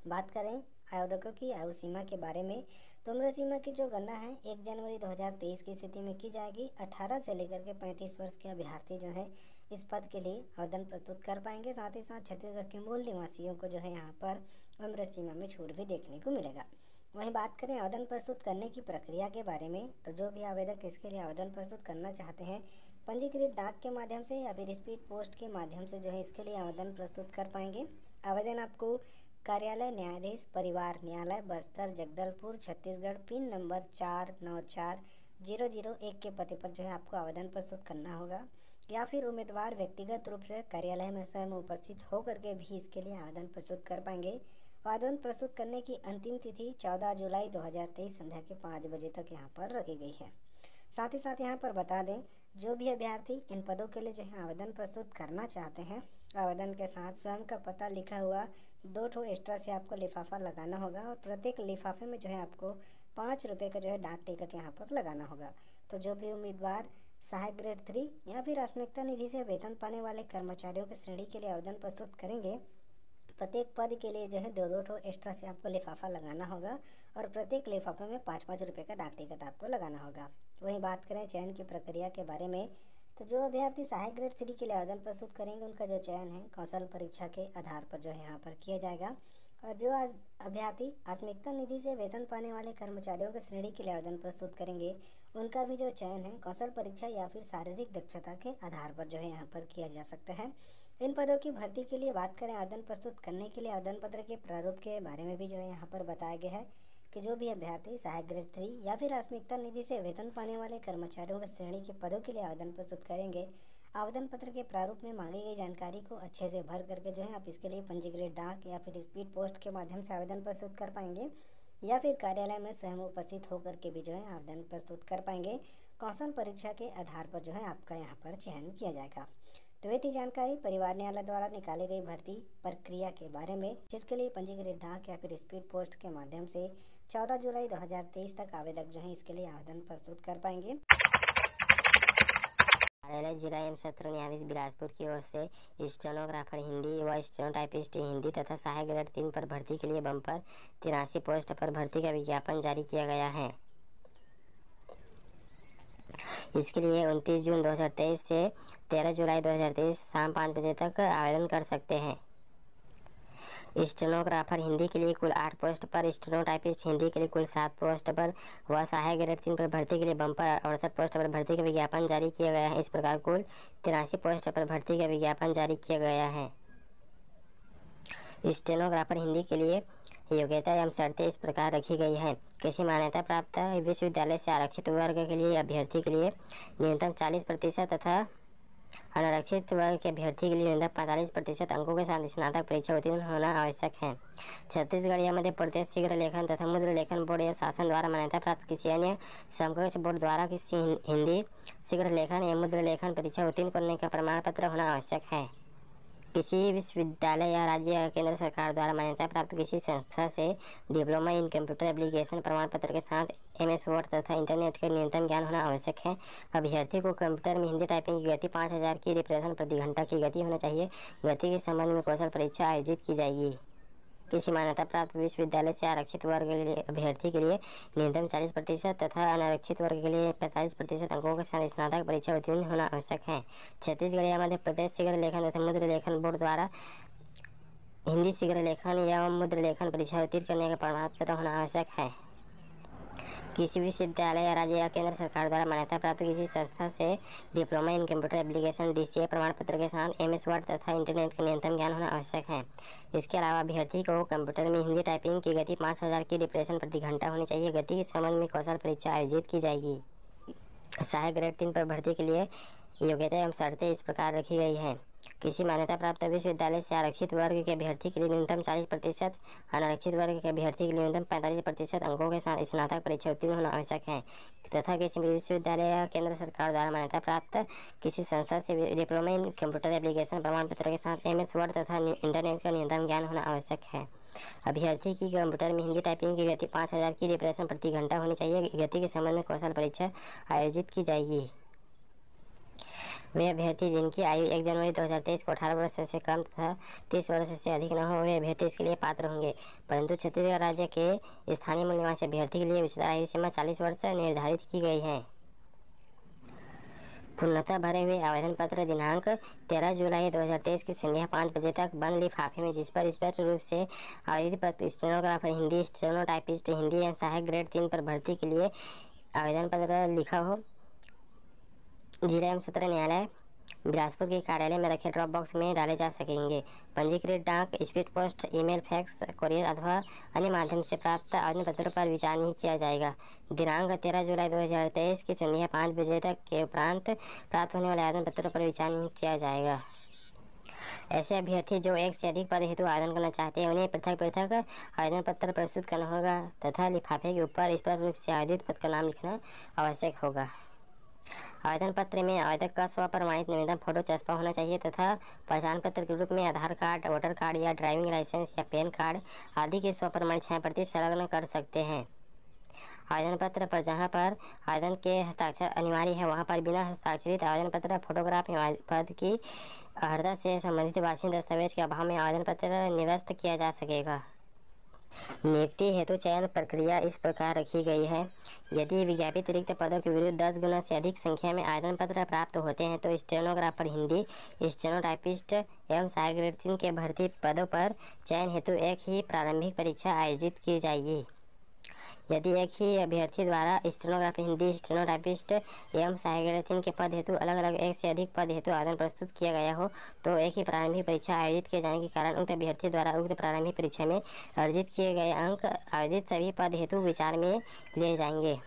बात करें आवेदकों की आयु सीमा के बारे में, तो उम्र सीमा की जो गणना है 1 जनवरी 2023 की स्थिति में की जाएगी। 18 से लेकर के 35 वर्ष के अभ्यर्थी जो है इस पद के लिए आवेदन प्रस्तुत कर पाएंगे। साथ ही साथ छत्तीसगढ़ के मूल निवासियों को जो है यहाँ पर उम्र सीमा में छूट भी देखने को मिलेगा। वहीं बात करें आवेदन प्रस्तुत करने की प्रक्रिया के बारे में, तो जो भी आवेदक इसके लिए आवेदन प्रस्तुत करना चाहते हैं, पंजीकृत डाक के माध्यम से या फिर स्पीड पोस्ट के माध्यम से जो है इसके लिए आवेदन प्रस्तुत कर पाएंगे। आवेदन आपको कार्यालय न्यायाधीश परिवार न्यायालय बस्तर जगदलपुर छत्तीसगढ़ पिन नंबर 494001 के पते पर जो है आपको आवेदन प्रस्तुत करना होगा, या फिर उम्मीदवार व्यक्तिगत रूप से कार्यालय में स्वयं उपस्थित होकर के भी इसके लिए आवेदन प्रस्तुत कर पाएंगे। आवेदन प्रस्तुत करने की अंतिम तिथि 14 जुलाई 2023 संध्या के 5 बजे तक यहाँ पर रखी गई है। साथ ही साथ यहाँ पर बता दें, जो भी अभ्यर्थी इन पदों के लिए जो है आवेदन प्रस्तुत करना चाहते हैं, आवेदन के साथ स्वयं का पता लिखा हुआ 2 ठो एक्स्ट्रा से आपको लिफाफा लगाना होगा और प्रत्येक लिफाफे में जो है आपको 5 रुपये का जो है डाक टिकट यहाँ पर लगाना होगा। तो जो भी उम्मीदवार सहायक ग्रेड 3 या फिर आस्मिकता निधि से वेतन पाने वाले कर्मचारियों की श्रेणी के लिए आवेदन प्रस्तुत करेंगे, प्रत्येक पद के लिए जो है 2-2 ठो एक्स्ट्रा से आपको लिफाफा लगाना होगा और प्रत्येक लिफाफे में 5-5 रुपये का डाक टिकट आपको लगाना होगा। वहीं बात करें चयन की प्रक्रिया के बारे में, तो जो अभ्यर्थी सहायक ग्रेड 3 के लिए आवेदन प्रस्तुत करेंगे उनका जो चयन है कौशल परीक्षा के आधार पर जो है यहाँ पर किया जाएगा। और जो अभ्यर्थी आस्मिकता निधि से वेतन पाने वाले कर्मचारियों की श्रेणी के लिए आवेदन प्रस्तुत करेंगे, उनका भी जो चयन है कौशल परीक्षा या फिर शारीरिक दक्षता के आधार पर जो है यहाँ पर किया जा सकता है। इन पदों की भर्ती के लिए बात करें, आवेदन प्रस्तुत करने के लिए आवेदन पत्र के प्रारूप के बारे में भी जो है यहाँ पर बताया गया है कि जो भी अभ्यर्थी सहायक ग्रेड 3 या फिर आस्मिकता निधि से वेतन पाने वाले कर्मचारियों की श्रेणी के पदों के लिए आवेदन प्रस्तुत करेंगे, आवेदन पत्र के प्रारूप में मांगी गई जानकारी को अच्छे से भर करके जो है आप इसके लिए पंजीकृत डाक या फिर स्पीड पोस्ट के माध्यम से आवेदन प्रस्तुत कर पाएंगे, या फिर कार्यालय में स्वयं उपस्थित होकर के भी जो है आवेदन प्रस्तुत कर पाएंगे। कौशल परीक्षा के आधार पर जो है आपका यहाँ पर चयन किया जाएगा। तो ये थी जानकारी परिवार न्यायालय द्वारा निकाली गई भर्ती प्रक्रिया के बारे में, जिसके लिए पंजीकृत डाक या फिर स्पीड पोस्ट के माध्यम से 14 जुलाई 2023 तक आवेदक जो है इसके लिए आवेदन प्रस्तुत कर पाएंगे। कार्यालय जिला एवं सत्र न्यायाधीश बिलासपुर की ओर से स्टेनोग्राफर हिंदी व स्टेनोटाइपिस्ट हिंदी तथा सहायक ग्रेड 3 पर भर्ती के लिए बम्पर 83 पोस्ट पर भर्ती का विज्ञापन जारी किया गया है। इसके लिए 29 जून 2023 से 13 जुलाई 2023 शाम 5 बजे तक आवेदन कर सकते हैं। स्टेनोग्राफर हिंदी के लिए कुल 8 पोस्ट पर, स्टेनोटाइपिस्ट हिंदी के लिए कुल 7 पोस्ट पर व सहायक ग्रेड 3 पर भर्ती के लिए बम्पर 68 पोस्ट पर भर्ती का विज्ञापन जारी किया गया है। इस प्रकार कुल 83 पोस्ट पर भर्ती का विज्ञापन जारी किया गया है। स्टेनोग्राफर हिंदी के लिए योग्यता एवं शर्तें इस प्रकार रखी गई है। किसी मान्यता प्राप्त विश्वविद्यालय से आरक्षित वर्ग के लिए अभ्यर्थी के लिए न्यूनतम 40% तथा अनारक्षित वर्ग के अभ्यर्थी के लिए न्यूनतम 45% अंकों के साथ स्नातक परीक्षा उत्तीर्ण होना आवश्यक है। छत्तीसगढ़ या मध्य प्रदेश शीघ्र लेखन तथा मुद्र लेखन बोर्ड या शासन द्वारा मान्यता प्राप्त किसी अन्य समकक्ष बोर्ड द्वारा किसी हिंदी शीघ्र लेखन या मुद्र लेखन परीक्षा उत्तीर्ण करने का प्रमाण पत्र होना आवश्यक है। किसी विश्वविद्यालय या राज्य या केंद्र सरकार द्वारा मान्यता प्राप्त किसी संस्था से डिप्लोमा इन कंप्यूटर एप्लीकेशन प्रमाण पत्र के साथ MS वर्ड तथा इंटरनेट के न्यूनतम ज्ञान होना आवश्यक है। अभ्यर्थी को कंप्यूटर में हिंदी टाइपिंग की गति 5000 की रिप्रेजेंट प्रति घंटा की गति होना चाहिए। गति के संबंध में कौशल परीक्षा आयोजित की जाएगी। किसी मान्यता प्राप्त विश्वविद्यालय से आरक्षित वर्ग के लिए अभ्यर्थी के लिए न्यूनतम 40% तथा अनारक्षित वर्ग के लिए 45% अंकों के साथ स्नातक परीक्षा उत्तीर्ण होना आवश्यक है। छत्तीसगढ़ या मध्य प्रदेश शीघ्र लेखन तथा मुद्र लेखन बोर्ड द्वारा हिंदी शीघ्र लेखन या मुद्र लेखन परीक्षा उत्तीर्ण करने का प्रमाण पत्र होना आवश्यक है। किसी विश्वविद्यालय या राज्य या केंद्र सरकार द्वारा मान्यता प्राप्त किसी संस्था से diploma in computer application DCA प्रमाण पत्र के साथ MS वर्ड तथा इंटरनेट का न्यूनतम ज्ञान होना आवश्यक है। इसके अलावा अभ्यर्थी को कंप्यूटर में हिंदी टाइपिंग की गति 5000 की रिप्रेशन प्रति घंटा होनी चाहिए। गति के संबंध में कौशल परीक्षा आयोजित की जाएगी। सहायक ग्रेड 3 पर भर्ती के लिए योग्यता एवं शर्तें इस प्रकार रखी गई हैं। किसी मान्यता प्राप्त विश्वविद्यालय से आरक्षित वर्ग के अभ्यर्थी के लिए न्यूनतम 40%, अनारक्षित वर्ग के अभ्यर्थी के लिए न्यूनतम 45% अंकों के साथ स्नातक परीक्षा उत्तीर्ण होना आवश्यक है तथा किसी भी विश्वविद्यालय या केंद्र सरकार द्वारा मान्यता प्राप्त किसी संस्था से डिप्लोमा इन कंप्यूटर एप्लीकेशन प्रमाण पत्र के साथ MS वर्ड तथा इंटरनेट का न्यूनतम ज्ञान होना आवश्यक है। अभ्यर्थी की कंप्यूटर में हिंदी टाइपिंग की गति 5000 की रिप्रेशन प्रति घंटा होनी चाहिए। गति के संबंध में कौशल परीक्षा आयोजित की जाएगी। वे अभ्यर्थी जिनकी आयु 1 जनवरी 2023 को 18 वर्ष से कम तथा 30 वर्ष से अधिक न हो, वे अभ्यर्थी इसके लिए पात्र होंगे। परंतु छत्तीसगढ़ राज्य के स्थानीय मूल निवासी अभ्यर्थी के लिए उच्चतर आयु सीमा 40 वर्ष निर्धारित की गई है। पूर्णतः भरे हुए आवेदन पत्र दिनांक 13 जुलाई 2023 की संध्या 5 बजे तक बंद लिफाफे में, जिस पर स्पष्ट रूप से आवेदित पत्र स्टेनोग्राफर हिंदी, स्टेनोटाइपिस्ट हिंदी एवं सहायक ग्रेड 3 पर भर्ती के लिए आवेदन पत्र लिखा हो, जिला एवं सत्र न्यायालय बिलासपुर के कार्यालय में रखे ड्रॉप बॉक्स में डाले जा सकेंगे। पंजीकृत डाक, speed post, email, fax, courier अथवा अन्य माध्यम से प्राप्त आवेदन पत्रों पर विचार नहीं किया जाएगा। दिनांक 13 जुलाई 2023 की संध्या 5 बजे तक के उपरांत प्राप्त होने वाले आवेदन पत्रों पर विचार नहीं किया जाएगा। ऐसे अभ्यर्थी जो एक से अधिक पद हेतु आवेदन करना चाहते हैं, उन्हें पृथक पृथक आवेदन पत्र प्रस्तुत करना होगा तथा लिफाफे के ऊपर स्पष्ट रूप से आवेदित पद का नाम लिखना आवश्यक होगा। आवेदन पत्र में आवेदक का स्वप्रमाणित निवेदन फोटो चस्पा होना चाहिए तथा पहचान पत्र के रूप में आधार कार्ड, वोटर कार्ड या ड्राइविंग लाइसेंस या पैन कार्ड आदि की स्वप्रमाणित छायाप्रति संलग्न कर सकते हैं। आवेदन पत्र पर जहां पर आवेदन के हस्ताक्षर अनिवार्य है, वहां पर बिना हस्ताक्षरित आवेदन पत्र, फोटोग्राफ एवं पद की अर्हता से संबंधित वार्षिक दस्तावेज के अभाव में आवेदन पत्र निरस्त किया जा सकेगा। नियुक्ति हेतु चयन प्रक्रिया इस प्रकार रखी गई है। यदि विज्ञापित रिक्त पदों के विरुद्ध 10 गुना से अधिक संख्या में आवेदन पत्र प्राप्त होते हैं तो स्टेनोग्राफर हिंदी, स्टेनोटाइपिस्ट एवं सहायक ग्रेड 3 के भर्ती पदों पर चयन हेतु एक ही प्रारंभिक परीक्षा आयोजित की जाएगी। यदि एक ही अभ्यर्थी द्वारा स्टेनोग्राफर हिंदी, स्टेनोटाइपिस्ट एवं सहायक ग्रेड 3 के पद हेतु अलग अलग एक से अधिक पद हेतु आवेदन प्रस्तुत किया गया हो तो एक ही प्रारंभिक परीक्षा आयोजित किए जाने के कारण उक्त अभ्यर्थी द्वारा उक्त प्रारंभिक परीक्षा में अर्जित किए गए अंक आयोजित सभी पद हेतु विचार में लिए जाएंगे।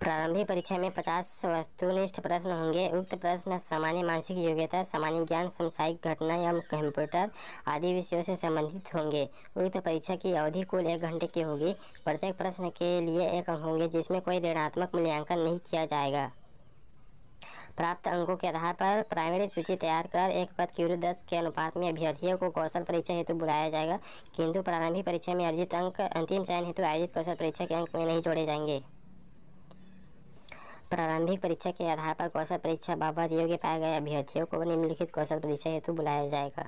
प्रारंभिक परीक्षा में 50 वस्तुनिष्ठ प्रश्न होंगे। उक्त प्रश्न सामान्य मानसिक योग्यता, सामान्य ज्ञान, समसामयिक घटना एवं कंप्यूटर आदि विषयों से संबंधित होंगे। उक्त परीक्षा की अवधि कुल 1 घंटे की होगी। प्रत्येक प्रश्न के लिए 1 अंक होंगे, जिसमें कोई ऋणात्मक मूल्यांकन नहीं किया जाएगा। प्राप्त अंकों के आधार पर प्राइमरी सूची तैयार कर एक पद के विरुद्ध 10 के अनुपात में अभ्यर्थियों को कौशल परीक्षा हेतु बुलाया जाएगा, किंतु प्रारंभिक परीक्षा में अर्जित अंक अंतिम चयन हेतु आयोजित कौशल परीक्षा के अंक में नहीं जोड़े जाएंगे। प्रारंभिक परीक्षा के आधार पर कौशल परीक्षा बाबत योग्य पाए गए अभ्यर्थियों को निम्नलिखित कौशल परीक्षा हेतु बुलाया जाएगा।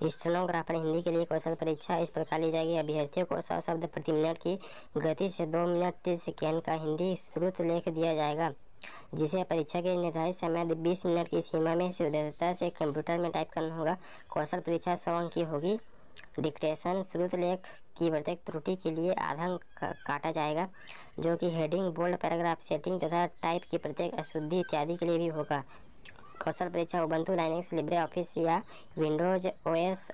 स्टेनोग्राफर हिंदी के लिए कौशल परीक्षा इस प्रकार ली जाएगी। अभ्यर्थियों को 100 शब्द प्रति मिनट की गति से 2 मिनट 30 सेकेंड का हिंदी श्रुत लेख दिया जाएगा, जिसे परीक्षा के निर्धारित समय 20 मिनट की सीमा में शुद्धता से कंप्यूटर में टाइप करना होगा। कौशल परीक्षा 100 अंक की होगी। डिक्टेशन श्रुत लेख की प्रत्येक त्रुटि के लिए आधा अंक काटा जाएगा, जो कि हेडिंग, बोल्ड, पैराग्राफ सेटिंग तथा टाइप की प्रत्येक अशुद्धि इत्यादि के लिए भी होगा। कौशल परीक्षा उबंटू लाइनेक्स, लिब्रे ऑफिस या Windows OS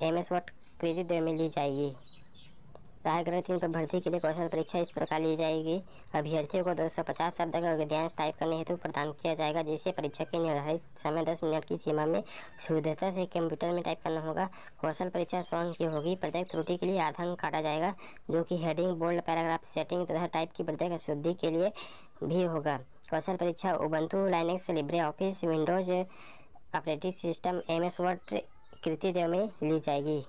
MS word credit में ली जाएगी। सहायक ग्रेड 3 पर भर्ती के लिए कौशल परीक्षा इस प्रकार ली जाएगी। अभ्यर्थियों को 250 शब्द का गद्यांश टाइप करने हेतु प्रदान किया जाएगा, जिसे परीक्षा के निर्धारित समय 10 मिनट की सीमा में शुद्धता से कंप्यूटर में टाइप करना होगा। कौशल परीक्षा 100 अंक की होगी। प्रत्येक त्रुटि के लिए आधा अंक काटा जाएगा, जो कि हेडिंग, बोल्ड, पैराग्राफ सेटिंग तथा टाइप की प्रत्येक अशुद्धि के लिए भी होगा। कौशल परीक्षा Ubuntu Linux, Libre office, Windows operating system, MS word कृतियों में ली जाएगी।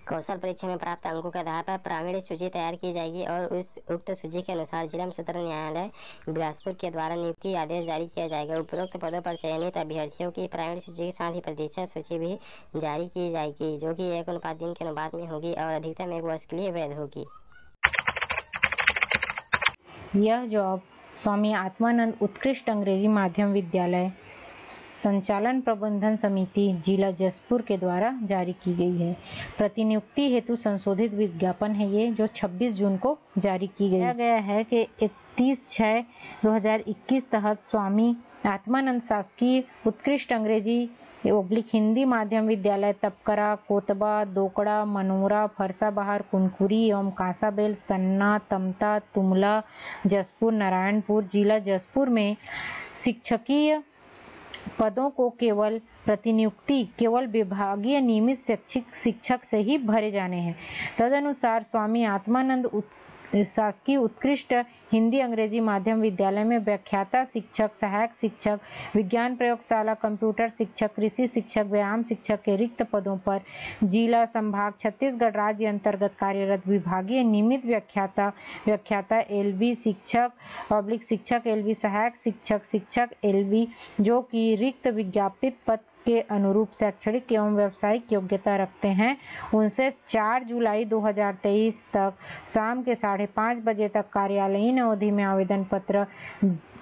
कौशल परीक्षा में प्राप्त अंकों के आधार पर प्रारंभिक सूची तैयार की जाएगी और उस उक्त सूची के अनुसार जिला सत्र न्यायालय बिलासपुर के द्वारा नियुक्ति आदेश जारी किया जाएगा। उपरोक्त पदों पर चयनित अभ्यर्थियों की प्रारंभिक सूची के साथ ही प्रतीक्षा सूची भी जारी की जाएगी, जो कि 1:3 के अनुपात में होगी और अधिकतम 1 वर्ष के लिए वैध होगी। यह जॉब स्वामी आत्मानंद उत्कृष्ट अंग्रेजी माध्यम विद्यालय संचालन प्रबंधन समिति जिला जसपुर के द्वारा जारी की गई है। प्रतिनियुक्ति हेतु संशोधित विज्ञापन है ये, जो 26 जून को जारी की गया है कि 31/6/2021 तहत स्वामी आत्मानंद शासकीय उत्कृष्ट अंग्रेजी हिंदी माध्यम विद्यालय तपकरा, कोतबा, दोकड़ा, मनोरा, फरसाबहार, कुनकुरी एवं कांसाबेल, सन्ना, तमता, तुमला, जसपुर, नारायणपुर जिला जसपुर में शिक्षकीय पदों को केवल विभागीय नियमित शैक्षिक शिक्षक से ही भरे जाने हैं। तदनुसार स्वामी आत्मानंद शासकीय उत्कृष्ट हिंदी अंग्रेजी माध्यम विद्यालय में व्याख्याता शिक्षक, सहायक शिक्षक, विज्ञान प्रयोगशाला, कंप्यूटर शिक्षक, कृषि शिक्षक, व्यायाम शिक्षक के रिक्त पदों पर जिला संभाग छत्तीसगढ़ राज्य अंतर्गत कार्यरत विभागीय नियमित व्याख्याता एलबी शिक्षक एलबी सहायक शिक्षक एलबी जो कि रिक्त विज्ञापित पद के अनुरूप शैक्षणिक एवं व्यावसायिक योग्यता रखते हैं, उनसे 4 जुलाई 2023 तक शाम के 5:30 बजे तक कार्यालयीन अवधि में आवेदन पत्र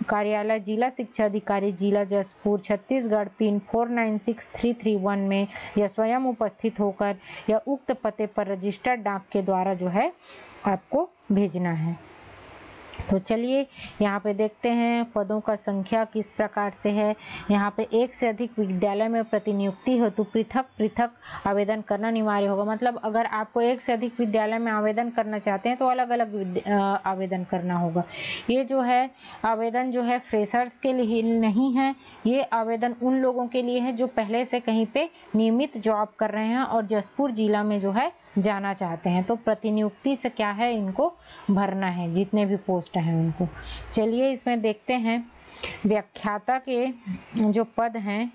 कार्यालय जिला शिक्षा अधिकारी जिला जसपुर छत्तीसगढ़ पिन 496331 में या स्वयं उपस्थित होकर या उक्त पते पर रजिस्टर्ड डाक के द्वारा जो है आपको भेजना है। तो चलिए यहाँ पे देखते हैं पदों का संख्या किस प्रकार से है। यहाँ पे एक से अधिक विद्यालय में प्रतिनियुक्ति हेतु पृथक आवेदन करना अनिवार्य होगा। मतलब अगर आपको एक से अधिक विद्यालय में आवेदन करना चाहते हैं तो अलग अलग आवेदन करना होगा। ये जो है आवेदन जो है फ्रेशर्स के लिए नहीं है, ये आवेदन उन लोगों के लिए है जो पहले से कहीं पे नियमित जॉब कर रहे हैं और जसपुर जिला में जो है जाना चाहते हैं। तो प्रतिनियुक्ति से क्या है, इनको भरना है, जितने भी पोस्ट हैं उनको। चलिए इसमें देखते हैं व्याख्याता के जो पद हैं।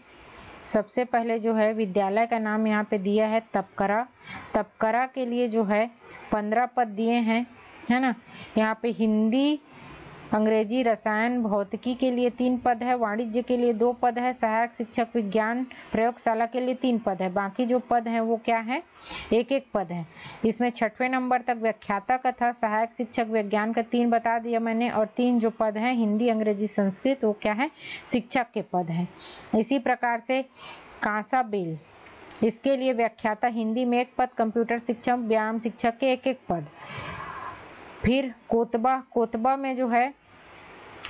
सबसे पहले जो है विद्यालय का नाम यहाँ पे दिया है तपकरा के लिए जो है 15 पद दिए हैं, है ना। यहाँ पे हिंदी, अंग्रेजी, रसायन, भौतिकी के लिए 3 पद है, वाणिज्य के लिए 2 पद है, सहायक शिक्षक विज्ञान प्रयोगशाला के लिए 3 पद है। बाकी जो पद हैं वो क्या है, 1-1 पद है। इसमें 6वें नंबर तक व्याख्याता का था, सहायक शिक्षक विज्ञान का 3 बता दिया मैंने, और 3 जो पद हैं हिंदी, अंग्रेजी, संस्कृत, वो क्या है, शिक्षक के पद हैं। इसी प्रकार से कांसाबेल, इसके लिए व्याख्याता हिंदी में 1 पद, कंप्यूटर शिक्षक, व्यायाम शिक्षक के 1-1 पद। फिर कोतबा में जो है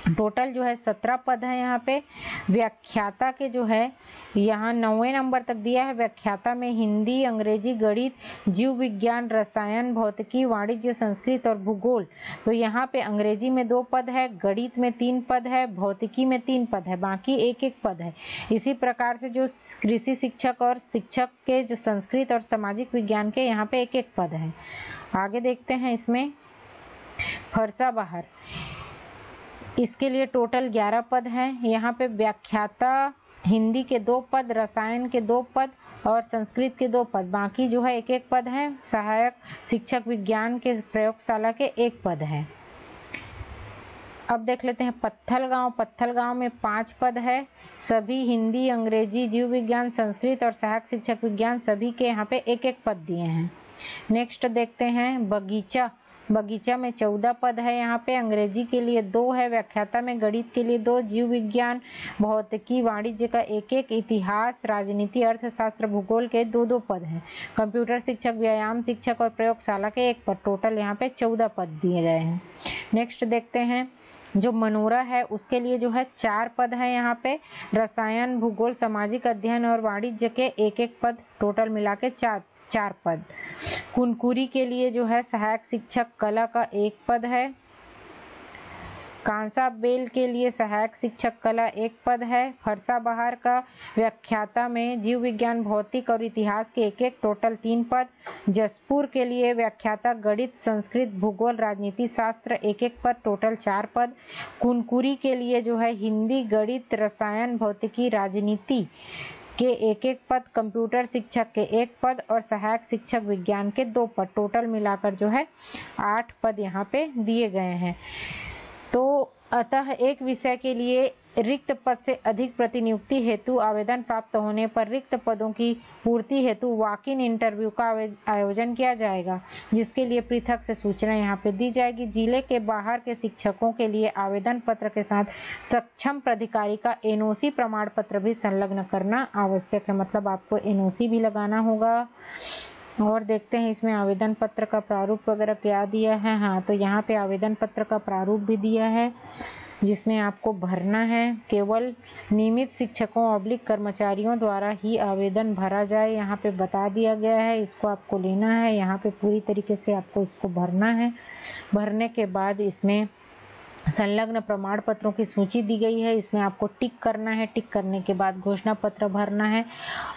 टोटल जो है 17 पद है। यहाँ पे व्याख्याता के जो है यहाँ 9वें नंबर तक दिया है। व्याख्याता में हिंदी, अंग्रेजी, गणित, जीव विज्ञान, रसायन, भौतिकी, वाणिज्य, संस्कृत और भूगोल। तो यहाँ पे अंग्रेजी में 2 पद है, गणित में 3 पद है, भौतिकी में 3 पद है, बाकी 1-1 पद है। इसी प्रकार से जो कृषि शिक्षक और शिक्षक के जो संस्कृत और सामाजिक विज्ञान के यहाँ पे 1-1 पद है। आगे देखते हैं इसमें फरसाबहार, इसके लिए टोटल 11 पद हैं। यहाँ पे व्याख्याता हिंदी के 2 पद, रसायन के 2 पद और संस्कृत के 2 पद, बाकी जो है 1-1 पद है। सहायक शिक्षक विज्ञान के प्रयोगशाला के 1 पद है। अब देख लेते हैं पत्थलगांव में 5 पद है, सभी हिंदी, अंग्रेजी, जीव विज्ञान, संस्कृत और सहायक शिक्षक विज्ञान सभी के यहाँ पे 1-1 पद दिए हैं। नेक्स्ट देखते हैं बगीचा में 14 पद है। यहाँ पे अंग्रेजी के लिए 2 है, व्याख्याता में गणित के लिए 2, जीव विज्ञान, भौतिकी, वाणिज्य का 1-1, इतिहास, राजनीति, अर्थशास्त्र, भूगोल के 2-2 पद हैं। कंप्यूटर शिक्षक, व्यायाम शिक्षक और प्रयोगशाला के 1 पद। टोटल यहाँ पे 14 पद दिए गए हैं। नेक्स्ट देखते हैं जो मनोरा है उसके लिए जो है 4 पद है। यहाँ पे रसायन, भूगोल, सामाजिक अध्ययन और वाणिज्य के 1-1 पद, टोटल मिला के 4 पद। कुनकुरी के लिए जो है सहायक शिक्षक कला का 1 पद है। कांसाबेल के लिए सहायक शिक्षक कला 1 पद है। फरसाबहार का व्याख्याता में जीव विज्ञान, भौतिक और इतिहास के 1-1, टोटल 3 पद। जसपुर के लिए व्याख्याता गणित, संस्कृत, भूगोल, राजनीति शास्त्र 1-1 पद, टोटल 4 पद। कुनकुरी के लिए जो है हिंदी, गणित, रसायन, भौतिकी, राजनीति के 1-1 पद, कंप्यूटर शिक्षक के 1 पद और सहायक शिक्षक विज्ञान के 2 पद। टोटल मिलाकर जो है 8 पद यहाँ पे दिए गए हैं। तो अतः एक विषय के लिए रिक्त पद से अधिक प्रतिनियुक्ति हेतु आवेदन प्राप्त होने पर रिक्त पदों की पूर्ति हेतु वॉक इन इंटरव्यू का आयोजन किया जाएगा, जिसके लिए पृथक से सूचना यहाँ पे दी जाएगी। जिले के बाहर के शिक्षकों के लिए आवेदन पत्र के साथ सक्षम प्राधिकारी का एनओसी प्रमाण पत्र भी संलग्न करना आवश्यक है, मतलब आपको एनओसी भी लगाना होगा। और देखते हैं इसमें आवेदन पत्र का प्रारूप वगैरह क्या दिया है। हाँ, तो यहाँ पे आवेदन पत्र का प्रारूप भी दिया है, जिसमें आपको भरना है। केवल नियमित शिक्षकों ऑब्लिक कर्मचारियों द्वारा ही आवेदन भरा जाए, यहाँ पे बता दिया गया है। इसको आपको लेना है, यहाँ पे पूरी तरीके से आपको इसको भरना है। भरने के बाद इसमें संलग्न प्रमाण पत्रों की सूची दी गई है, इसमें आपको टिक करना है। टिक करने के बाद घोषणा पत्र भरना है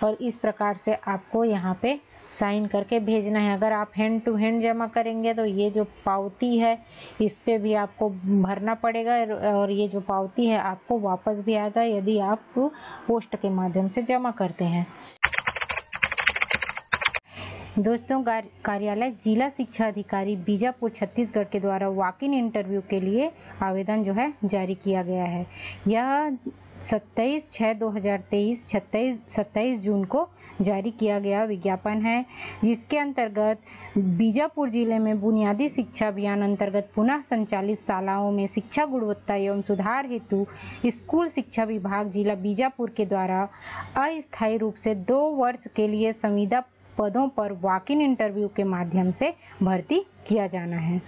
और इस प्रकार से आपको यहाँ पे साइन करके भेजना है। अगर आप हैंड टू हैंड जमा करेंगे तो ये जो पावती है इस पे भी आपको भरना पड़ेगा और ये जो पावती है आपको वापस भी आएगा यदि आप पोस्ट के माध्यम से जमा करते हैं। दोस्तों, कार्यालय जिला शिक्षा अधिकारी बीजापुर छत्तीसगढ़ के द्वारा वॉक इन इंटरव्यू के लिए आवेदन जो है जारी किया गया है। यह 27/6/2023 27 जून को जारी किया गया विज्ञापन है, जिसके अंतर्गत बीजापुर जिले में बुनियादी शिक्षा अभियान अंतर्गत पुनः संचालित शालाओं में शिक्षा गुणवत्ता एवं सुधार हेतु स्कूल शिक्षा विभाग जिला बीजापुर के द्वारा अस्थायी रूप से 2 वर्ष के लिए संविदा पदों पर वॉक इन इंटरव्यू के माध्यम से भर्ती किया जाना है।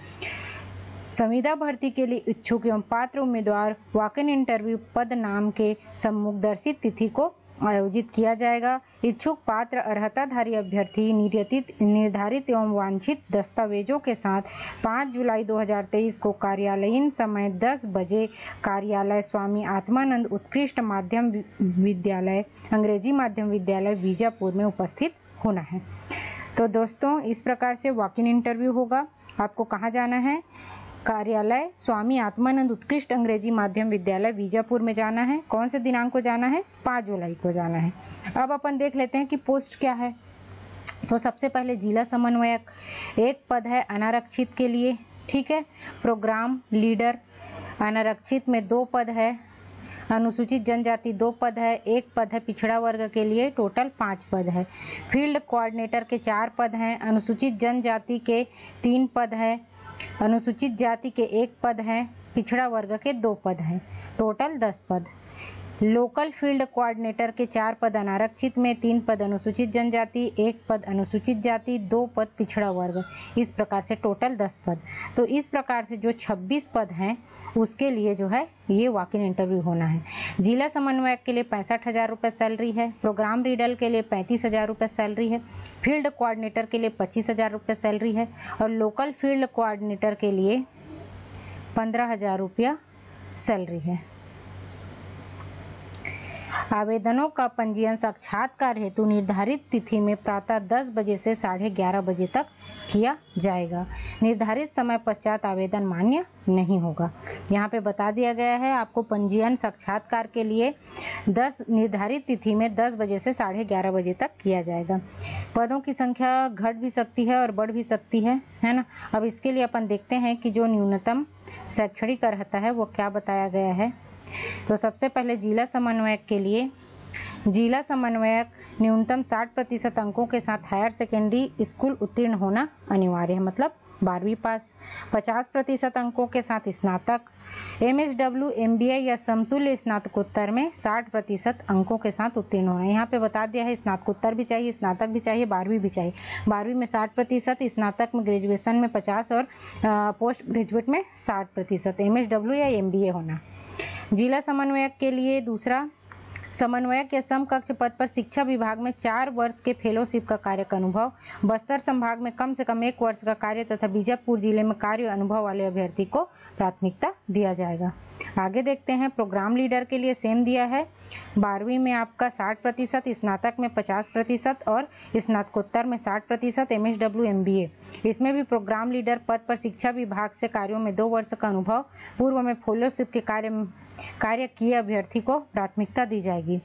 संविदा भर्ती के लिए इच्छुक एवं पात्र उम्मीदवार वॉक इन इंटरव्यू पद नाम के सम्मुखदर्शी तिथि को आयोजित किया जाएगा। इच्छुक पात्र अर्हताधारी अभ्यर्थी निर्धारित एवं वांछित दस्तावेजों के साथ 5 जुलाई 2023 को कार्यालयीन समय 10 बजे कार्यालय स्वामी आत्मानंद उत्कृष्ट माध्यम विद्यालय अंग्रेजी माध्यम विद्यालय बीजापुर में उपस्थित होना है। तो दोस्तों, इस प्रकार से वॉक इन इंटरव्यू होगा। आपको कहाँ जाना है? कार्यालय स्वामी आत्मानंद उत्कृष्ट अंग्रेजी माध्यम विद्यालय बीजापुर में जाना है। कौन से दिनांक को जाना है? 5 जुलाई को जाना है। अब अपन देख लेते हैं कि पोस्ट क्या है। तो सबसे पहले जिला समन्वयक, एक पद है अनारक्षित के लिए, ठीक है। प्रोग्राम लीडर अनारक्षित में 2 पद है। अनुसूचित जनजाति 2 पद है, 1 पद है पिछड़ा वर्ग के लिए, टोटल 5 पद है। फील्ड कोऑर्डिनेटर के 4 पद हैं। अनुसूचित जनजाति के 3 पद है। अनुसूचित जाति के 1 पद है। पिछड़ा वर्ग के 2 पद हैं, टोटल 10 पद। लोकल फील्ड कोऑर्डिनेटर के 4 पद अनारक्षित में, 3 पद अनुसूचित जनजाति, 1 पद अनुसूचित जाति, 2 पद पिछड़ा वर्ग। इस प्रकार से टोटल 10 पद। तो इस प्रकार से जो 26 पद हैं उसके लिए जो है ये वॉक इन इंटरव्यू होना है। जिला समन्वयक के लिए 65,000 रुपये सैलरी है। प्रोग्राम लीडर के लिए 35,000 रुपये सैलरी है। फील्ड कोऑर्डिनेटर के लिए 25,000 रुपये सैलरी है और लोकल फील्ड कोऑर्डिनेटर के लिए 15,000 रुपया सैलरी है। आवेदनों का पंजीयन साक्षात्कार हेतु निर्धारित तिथि में प्रातः 10 बजे से 11:30 बजे तक किया जाएगा। निर्धारित समय पश्चात आवेदन मान्य नहीं होगा। यहाँ पे बता दिया गया है आपको पंजीयन साक्षात्कार के लिए निर्धारित तिथि में 10 बजे से 11:30 बजे तक किया जाएगा। पदों की संख्या घट भी सकती है और बढ़ भी सकती है ना। अब इसके लिए अपन देखते हैं कि जो न्यूनतम शैक्षणिक अर्हता है वो क्या बताया गया है। तो सबसे पहले जिला समन्वयक के लिए, जिला समन्वयक न्यूनतम 60% अंकों के साथ हायर सेकेंडरी स्कूल उत्तीर्ण होना अनिवार्य है, मतलब 12वीं पास। 50% अंकों के साथ स्नातक, MSW MBA या समतुल्य स्नातकोत्तर में 60% अंकों के साथ उत्तीर्ण होना। यहाँ पे बता दिया है स्नातकोत्तर भी चाहिए, स्नातक भी चाहिए, 12वीं भी चाहिए। 12वीं में 60%, स्नातक में ग्रेजुएशन में 50 और पोस्ट ग्रेजुएट में 60%, MSW या MBA होना। जिला समन्वयक के लिए दूसरा, समन्वयक के समकक्ष पद पर शिक्षा विभाग में 4 वर्ष के फेलोशिप का कार्य अनुभव, बस्तर संभाग में कम से कम 1 वर्ष का कार्य तथा बीजापुर जिले में कार्य अनुभव वाले अभ्यर्थी को प्राथमिकता दिया जाएगा। आगे देखते हैं, प्रोग्राम लीडर के लिए सेम दिया है। 12वीं में आपका 60%, स्नातक में 50% और स्नातकोत्तर में 60%, MSW MBA। इसमें भी प्रोग्राम लीडर पद पर शिक्षा विभाग से कार्यों में 2 वर्ष का अनुभव, पूर्व में फेलोशिप के कार्य किए अभ्यर्थी को प्राथमिकता दी जाएगी।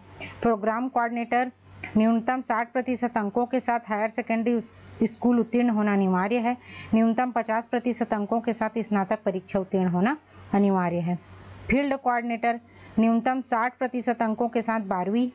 प्रोग्राम कोऑर्डिनेटर न्यूनतम 60% अंकों के साथ हायर सेकेंडरी स्कूल उत्तीर्ण होना अनिवार्य है। न्यूनतम 50% अंकों के साथ स्नातक परीक्षा उत्तीर्ण होना अनिवार्य है। फील्ड कोऑर्डिनेटर न्यूनतम 60% अंकों के साथ 12वीं।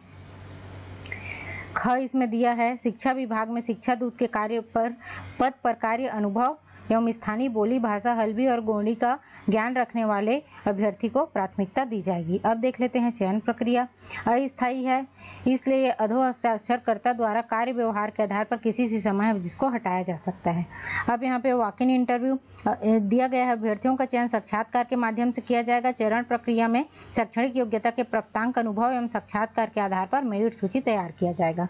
ख इसमें दिया है शिक्षा विभाग में शिक्षा दूत के पद पर कार्य अनुभव एवं स्थानीय बोली भाषा हल्बी और गोंडी का ज्ञान रखने वाले अभ्यर्थी को प्राथमिकता दी जाएगी। अब देख लेते हैं चयन प्रक्रिया। अस्थायी है, इसलिए अधो हस्ताक्षरकर्ता द्वारा कार्य व्यवहार के आधार पर किसी भी समय जिसको हटाया जा सकता है। अब यहाँ पे वॉक इन इंटरव्यू दिया गया है। अभ्यर्थियों का चयन साक्षात्कार के माध्यम से किया जाएगा। चयन प्रक्रिया में शैक्षणिक योग्यता के प्राप्तांक, अनुभव एवं साक्षात्कार के आधार पर मेरिट सूची तैयार किया जाएगा।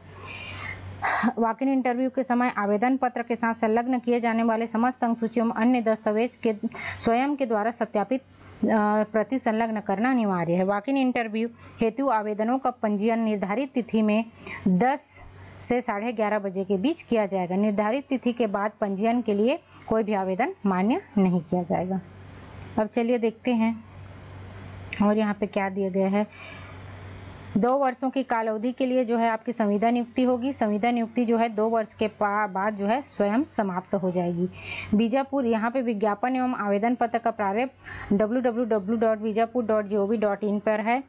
वॉक इन इंटरव्यू के समय आवेदन पत्र के साथ संलग्न किए जाने वाले समस्त अंक सूची एवं अन्य दस्तावेज के स्वयं के द्वारा सत्यापित प्रति संलग्न करना अनिवार्य है। वॉक इन इंटरव्यू हेतु आवेदनों का पंजीयन निर्धारित तिथि में 10 से 11:30 बजे के बीच किया जाएगा। निर्धारित तिथि के बाद पंजीयन के लिए कोई भी आवेदन मान्य नहीं किया जाएगा। अब चलिए देखते हैं और यहाँ पे क्या दिया गया है। 2 वर्षों की काल अवधि के लिए जो है आपकी संविदा नियुक्ति होगी। संविदा नियुक्ति जो है 2 वर्ष के बाद जो है स्वयं समाप्त हो जाएगी। बीजापुर, यहाँ पे विज्ञापन एवं आवेदन पत्र का प्रारूप www.bijapur.gov.in पर है।